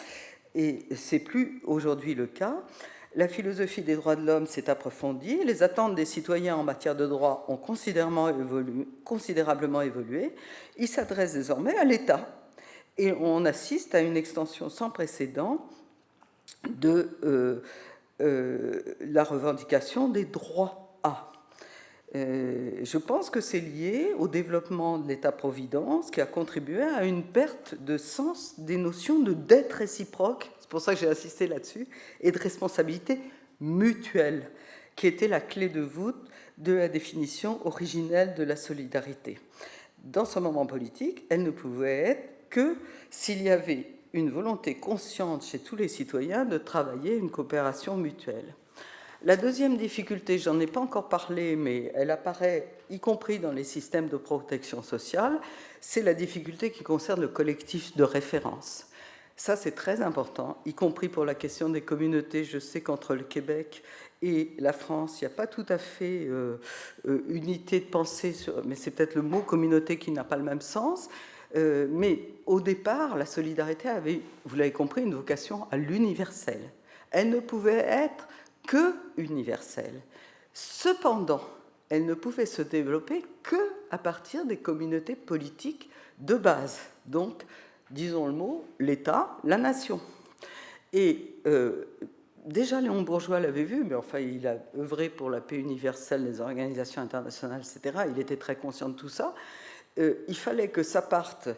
B: et c'est plus aujourd'hui le cas. La philosophie des droits de l'homme s'est approfondie, les attentes des citoyens en matière de droits ont considérablement évolué. Il s'adresse désormais à l'État, et on assiste à une extension sans précédent de la revendication des droits à. Je pense que c'est lié au développement de l'État-providence qui a contribué à une perte de sens des notions de dette réciproque, c'est pour ça que j'ai insisté là-dessus, et de responsabilité mutuelle, qui était la clé de voûte de la définition originelle de la solidarité. Dans ce moment politique, elle ne pouvait être que s'il y avait une volonté consciente chez tous les citoyens de travailler une coopération mutuelle. La deuxième difficulté, j'en ai pas encore parlé, mais elle apparaît y compris dans les systèmes de protection sociale, c'est la difficulté qui concerne le collectif de référence. Ça, c'est très important, y compris pour la question des communautés. Je sais qu'entre le Québec et la France, il n'y a pas tout à fait unité de pensée, mais c'est peut-être le mot communauté qui n'a pas le même sens. Mais au départ, la solidarité avait, vous l'avez compris, une vocation à l'universel. Elle ne pouvait être que universelle. Cependant, elle ne pouvait se développer qu'à partir des communautés politiques de base. Donc, disons le mot, l'État, la nation. Et déjà, Léon Bourgeois l'avait vu, mais enfin, il a œuvré pour la paix universelle, les organisations internationales, etc. Il était très conscient de tout ça. Il fallait que ça parte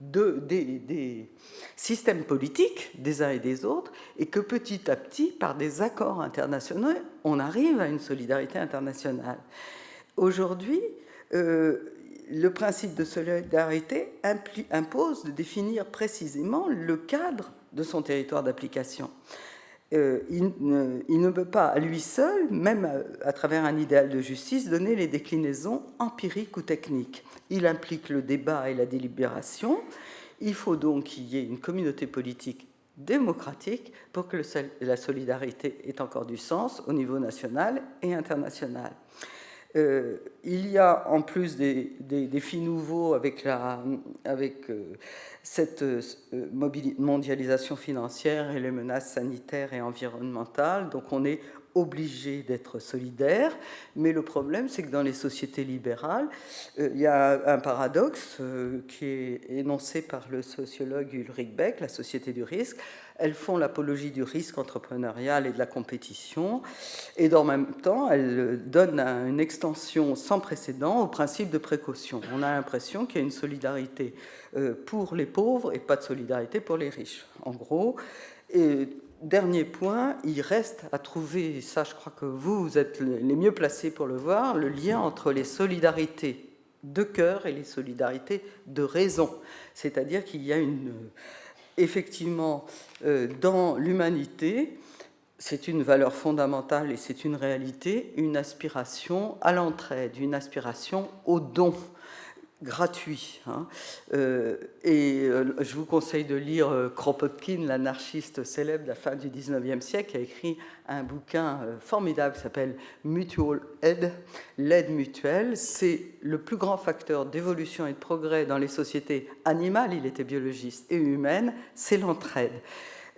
B: des systèmes politiques des uns et des autres, et que petit à petit, par des accords internationaux, on arrive à une solidarité internationale. Aujourd'hui, le principe de solidarité impose de définir précisément le cadre de son territoire d'application. Il ne peut pas, à lui seul, même à travers un idéal de justice, donner les déclinaisons empiriques ou techniques. Il implique le débat et la délibération. Il faut donc qu'il y ait une communauté politique démocratique pour que la solidarité ait encore du sens au niveau national et international. Il y a en plus des défis nouveaux avec cette mondialisation financière et les menaces sanitaires et environnementales. Donc on est obligé d'être solidaire, mais le problème, c'est que dans les sociétés libérales, il y a un paradoxe qui est énoncé par le sociologue Ulrich Beck, la société du risque. Elles font l'apologie du risque entrepreneurial et de la compétition, et dans le même temps, elles donnent une extension sans précédent au principe de précaution. On a l'impression qu'il y a une solidarité pour les pauvres et pas de solidarité pour les riches. En gros, et dernier point, il reste à trouver, et ça je crois que vous êtes les mieux placés pour le voir, le lien entre les solidarités de cœur et les solidarités de raison. C'est-à-dire qu'il y a effectivement, dans l'humanité, c'est une valeur fondamentale et c'est une réalité, une aspiration à l'entraide, une aspiration au don gratuit. Je vous conseille de lire Kropotkin, l'anarchiste célèbre de la fin du 19e siècle, qui a écrit un bouquin formidable qui s'appelle Mutual Aid, l'aide mutuelle. C'est le plus grand facteur d'évolution et de progrès dans les sociétés animales, il était biologiste, et humaines, c'est l'entraide.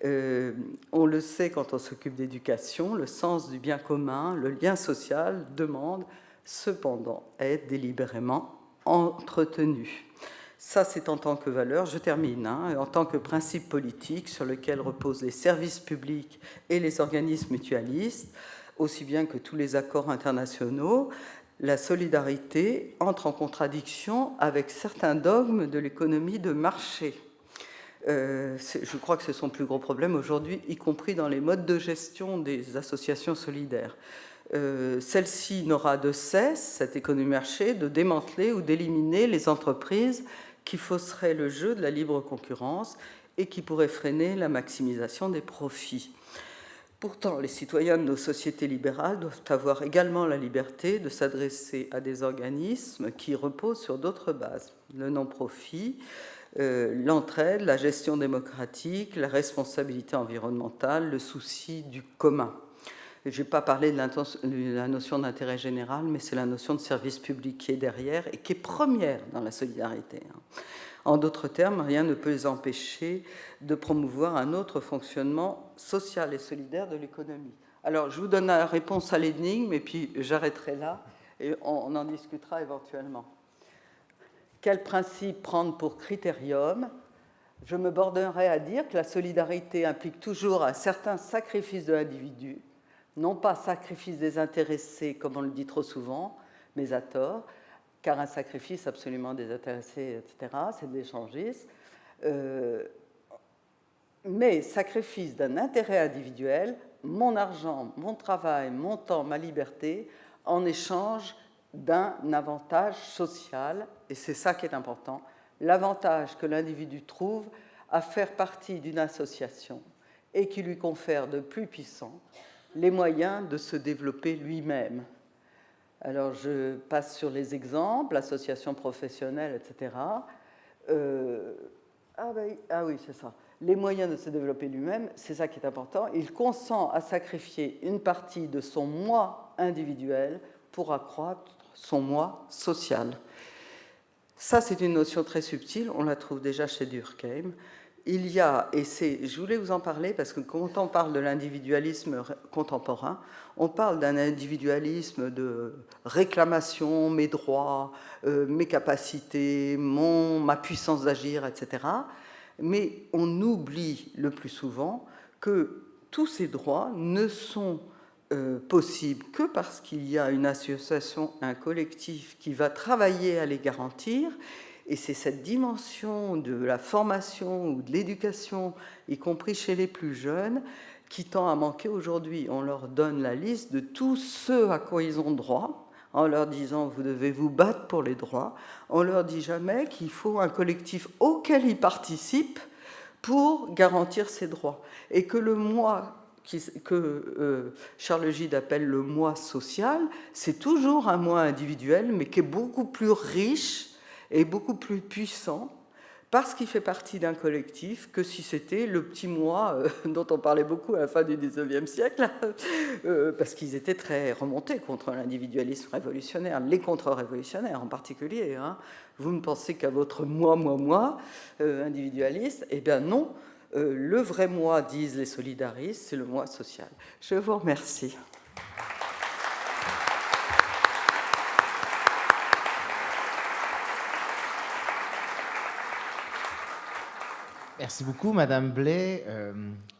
B: On le sait quand on s'occupe d'éducation, le sens du bien commun, le lien social demande cependant à être délibérément entretenu. Ça, c'est en tant que valeur, je termine, en tant que principe politique sur lequel reposent les services publics et les organismes mutualistes, aussi bien que tous les accords internationaux, la solidarité entre en contradiction avec certains dogmes de l'économie de marché. Je crois que c'est son plus gros problème aujourd'hui, y compris dans les modes de gestion des associations solidaires. Celle-ci n'aura de cesse, cette économie de marché, de démanteler ou d'éliminer les entreprises qui fausseraient le jeu de la libre concurrence et qui pourraient freiner la maximisation des profits. Pourtant, les citoyens de nos sociétés libérales doivent avoir également la liberté de s'adresser à des organismes qui reposent sur d'autres bases. Le non-profit, l'entraide, la gestion démocratique, la responsabilité environnementale, le souci du commun. Je n'ai pas parlé de la notion d'intérêt général, mais c'est la notion de service public qui est derrière et qui est première dans la solidarité. En d'autres termes, rien ne peut les empêcher de promouvoir un autre fonctionnement social et solidaire de l'économie. Alors, je vous donne la réponse à l'énigme, et puis j'arrêterai là, et on en discutera éventuellement. Quel principe prendre pour critérium? Je me bornerai à dire que la solidarité implique toujours un certain sacrifice de l'individu, non pas sacrifice des intéressés, comme on le dit trop souvent, mais à tort, car un sacrifice absolument désintéressé, etc., c'est de l'échangisme, mais sacrifice d'un intérêt individuel, mon argent, mon travail, mon temps, ma liberté, en échange d'un avantage social, et c'est ça qui est important, l'avantage que l'individu trouve à faire partie d'une association et qui lui confère de plus puissant les moyens de se développer lui-même. Alors, je passe sur les exemples, associations professionnelles, etc. Ah oui, c'est ça. Les moyens de se développer lui-même, c'est ça qui est important. Il consent à sacrifier une partie de son moi individuel pour accroître son moi social. Ça, c'est une notion très subtile, on la trouve déjà chez Durkheim. Il y a, et je voulais vous en parler parce que quand on parle de l'individualisme contemporain, on parle d'un individualisme de réclamation, mes droits, mes capacités, ma puissance d'agir, etc. Mais on oublie le plus souvent que tous ces droits ne sont possibles que parce qu'il y a une association, un collectif qui va travailler à les garantir. Et c'est cette dimension de la formation ou de l'éducation, y compris chez les plus jeunes, qui tend à manquer aujourd'hui. On leur donne la liste de tous ceux à quoi ils ont droit, en leur disant « vous devez vous battre pour les droits ». On ne leur dit jamais qu'il faut un collectif auquel ils participent pour garantir ces droits. Et que le moi, que Charles Gide appelle le moi social, c'est toujours un moi individuel, mais qui est beaucoup plus riche et beaucoup plus puissant parce qu'il fait partie d'un collectif que si c'était le petit moi dont on parlait beaucoup à la fin du XIXe siècle, parce qu'ils étaient très remontés contre l'individualisme révolutionnaire, les contre-révolutionnaires en particulier. Hein. Vous ne pensez qu'à votre moi, individualiste? Eh bien non, le vrai moi, disent les solidaristes, c'est le moi social. Je vous remercie.
A: Merci beaucoup, Madame Blais.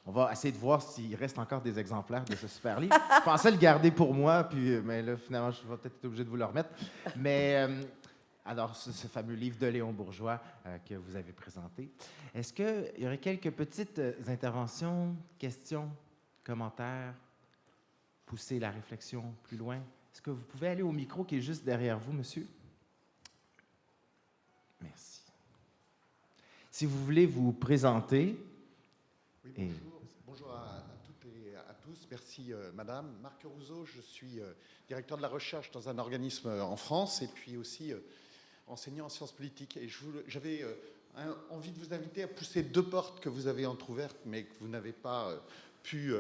A: On va essayer de voir s'il reste encore des exemplaires de ce super livre. Je pensais le garder pour moi, mais là, finalement, je vais peut-être être obligé de vous le remettre. Mais alors, ce fameux livre de Léon Bourgeois que vous avez présenté. Est-ce qu'il y aurait quelques petites interventions, questions, commentaires, pousser la réflexion plus loin? Est-ce que vous pouvez aller au micro qui est juste derrière vous, monsieur? Merci. Si vous voulez vous présenter.
C: Oui, bonjour à toutes et à tous. Merci, madame. Marc Rousseau, je suis directeur de la recherche dans un organisme en France et puis aussi enseignant en sciences politiques. Et j'avais envie de vous inviter à pousser deux portes que vous avez entrouvertes, mais que vous n'avez pas pu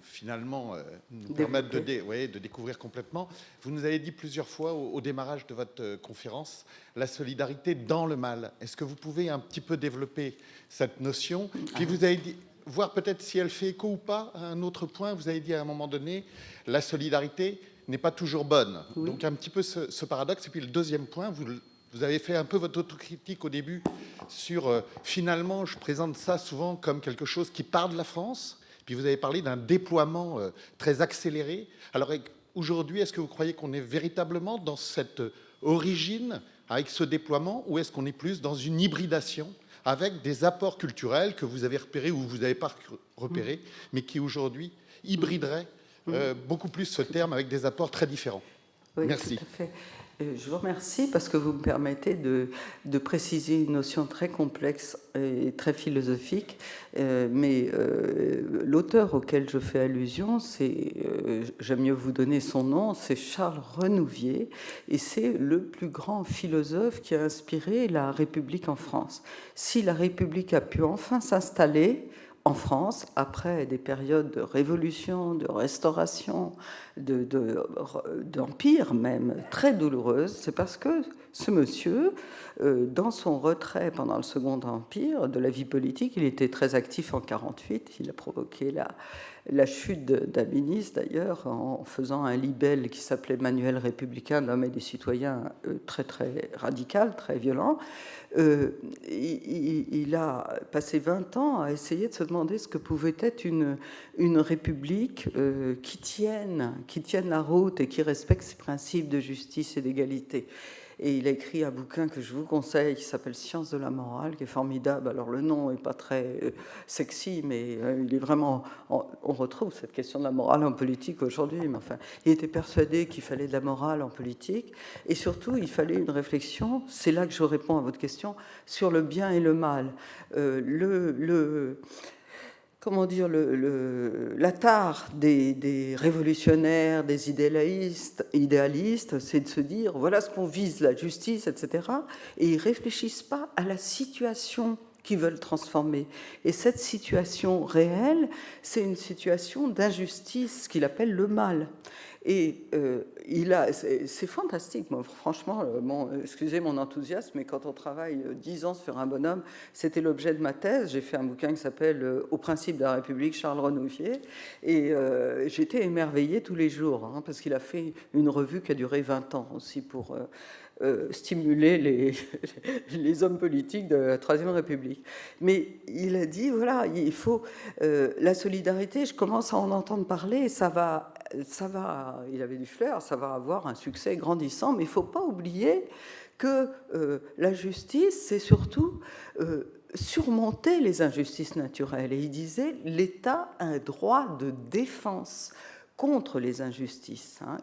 C: finalement nous permettre de découvrir complètement. Vous nous avez dit plusieurs fois au démarrage de votre conférence la solidarité dans le mal. Est-ce que vous pouvez un petit peu développer cette notion? Puis vous avez dit, voir peut-être si elle fait écho ou pas à un autre point. Vous avez dit à un moment donné, la solidarité n'est pas toujours bonne. Oui. Donc un petit peu ce paradoxe. Et puis le deuxième point, vous avez fait un peu votre autocritique au début sur finalement, je présente ça souvent comme quelque chose qui part de la France. Puis vous avez parlé d'un déploiement très accéléré. Alors aujourd'hui, est-ce que vous croyez qu'on est véritablement dans cette origine avec ce déploiement, ou est-ce qu'on est plus dans une hybridation avec des apports culturels que vous avez repérés ou vous n'avez pas repérés, mais qui aujourd'hui hybrideraient beaucoup plus ce terme avec des apports très différents?
B: Oui,
C: Merci.
B: tout à fait. Je vous remercie parce que vous me permettez de préciser une notion très complexe et très philosophique. Mais l'auteur auquel je fais allusion, j'aime mieux vous donner son nom, c'est Charles Renouvier, et c'est le plus grand philosophe qui a inspiré la République en France. Si la République a pu enfin s'installer en France, après des périodes de révolution, de restauration, d'empire même, très douloureuses, c'est parce que ce monsieur, dans son retrait pendant le Second Empire de la vie politique, il était très actif en 1948, il a provoqué la chute d'un ministre d'ailleurs en faisant un libelle qui s'appelait Manuel républicain de l'homme et des citoyens, très très radical, très violent. Il a passé 20 ans à essayer de se demander ce que pouvait être une république qui tienne la route et qui respecte ses principes de justice et d'égalité. Et il a écrit un bouquin que je vous conseille qui s'appelle Science de la morale, qui est formidable. Alors le nom n'est pas très sexy, mais il est vraiment... On retrouve cette question de la morale en politique aujourd'hui, mais enfin, il était persuadé qu'il fallait de la morale en politique, et surtout il fallait une réflexion, c'est là que je réponds à votre question, sur le bien et le mal. Comment dire, la tare des révolutionnaires, des idéalistes, c'est de se dire, voilà ce qu'on vise, la justice, etc. Et ils ne réfléchissent pas à la situation qu'ils veulent transformer. Et cette situation réelle, c'est une situation d'injustice qu'il appelle le mal. Et c'est fantastique, moi, franchement, excusez mon enthousiasme, mais quand on travaille 10 ans sur un bonhomme, c'était l'objet de ma thèse. J'ai fait un bouquin qui s'appelle Au principe de la République, Charles Renouvier, et j'étais émerveillée tous les jours, hein, parce qu'il a fait une revue qui a duré 20 ans aussi pour stimuler les hommes politiques de la Troisième République. Mais il a dit, voilà, il faut la solidarité, je commence à en entendre parler, et ça va, il avait du flair, ça va avoir un succès grandissant, mais il ne faut pas oublier que la justice, c'est surtout surmonter les injustices naturelles. Et il disait, l'État a un droit de défense contre les injustices. Hein.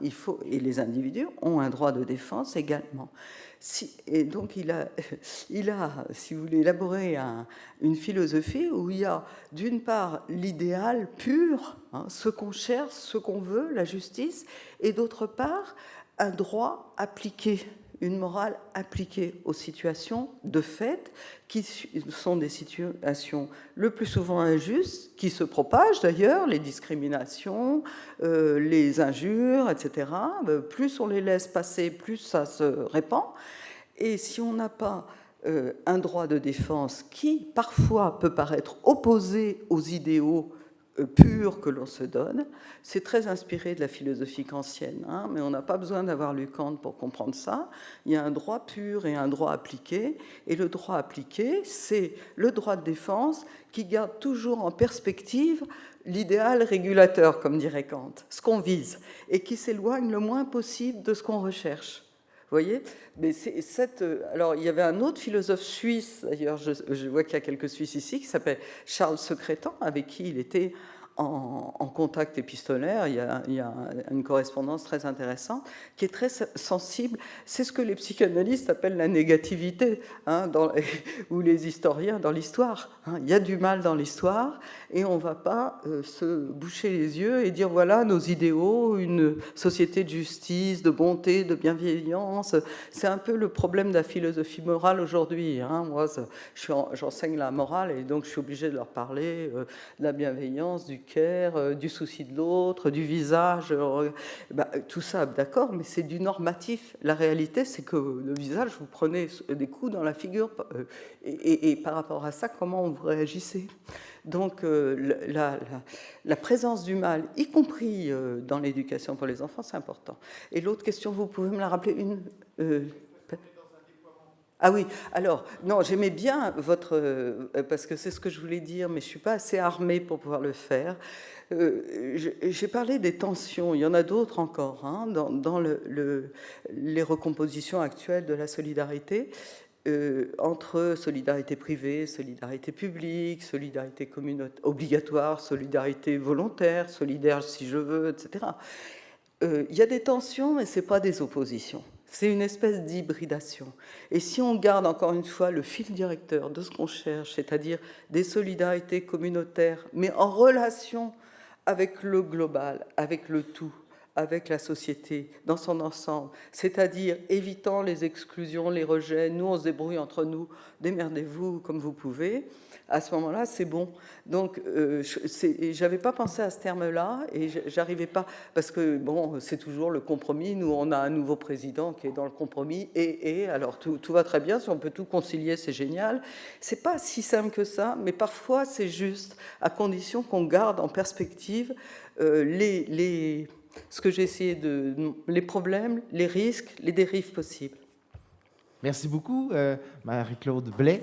B: Et les individus ont un droit de défense également. Et donc il a, si vous voulez, élaboré une philosophie où il y a d'une part l'idéal pur, hein, ce qu'on cherche, ce qu'on veut, la justice, et d'autre part un droit appliqué, une morale appliquée aux situations de fait, qui sont des situations le plus souvent injustes, qui se propagent d'ailleurs, les discriminations, les injures, etc. Plus on les laisse passer, plus ça se répand. Et si on n'a pas un droit de défense qui, parfois, peut paraître opposé aux idéaux pur que l'on se donne. C'est très inspiré de la philosophie kantienne, hein, mais on n'a pas besoin d'avoir lu Kant pour comprendre ça. Il y a un droit pur et un droit appliqué, et le droit appliqué, c'est le droit de défense qui garde toujours en perspective l'idéal régulateur, comme dirait Kant, ce qu'on vise, et qui s'éloigne le moins possible de ce qu'on recherche. Vous voyez, mais alors, il y avait un autre philosophe suisse, d'ailleurs, je vois qu'il y a quelques Suisses ici, qui s'appelle Charles Secrétan, avec qui il était en contact épistolaire. Il y a une correspondance très intéressante, qui est très sensible. C'est ce que les psychanalystes appellent la négativité, hein, ou les historiens dans l'histoire. Hein. Il y a du mal dans l'histoire, et on ne va pas se boucher les yeux et dire, voilà, nos idéaux, une société de justice, de bonté, de bienveillance. C'est un peu le problème de la philosophie morale aujourd'hui. Hein. Moi, j'enseigne la morale, et donc je suis obligée de leur parler de la bienveillance, du care, du souci de l'autre, du visage. Tout ça, d'accord, mais c'est du normatif. La réalité, c'est que le visage, vous prenez des coups dans la figure, et par rapport à ça, comment vous réagissez ? Donc, la présence du mal, y compris dans l'éducation pour les enfants, c'est important. Et l'autre question, vous pouvez me la rappeler Ah oui, alors, non, j'aimais bien parce que c'est ce que je voulais dire, mais je ne suis pas assez armée pour pouvoir le faire. J'ai parlé des tensions, il y en a d'autres encore, hein, dans les recompositions actuelles de la solidarité, entre solidarité privée, solidarité publique, solidarité obligatoire, solidarité volontaire, solidaire si je veux, etc. il y a des tensions, mais ce n'est pas des oppositions. C'est une espèce d'hybridation. Et si on garde encore une fois le fil directeur de ce qu'on cherche, c'est-à-dire des solidarités communautaires, mais en relation avec le global, avec le tout, avec la société dans son ensemble, c'est-à-dire évitant les exclusions, les rejets, nous on se débrouille entre nous, démerdez-vous comme vous pouvez, à ce moment-là c'est bon. Donc j'avais pas pensé à ce terme-là et j'arrivais pas, parce que bon, c'est toujours le compromis, nous on a un nouveau président qui est dans le compromis et alors tout va très bien, si on peut tout concilier c'est génial. C'est pas si simple que ça, mais parfois c'est juste, à condition qu'on garde en perspective ce que j'ai essayé les problèmes, les risques, les dérives possibles.
A: Merci beaucoup, Marie-Claude Blais.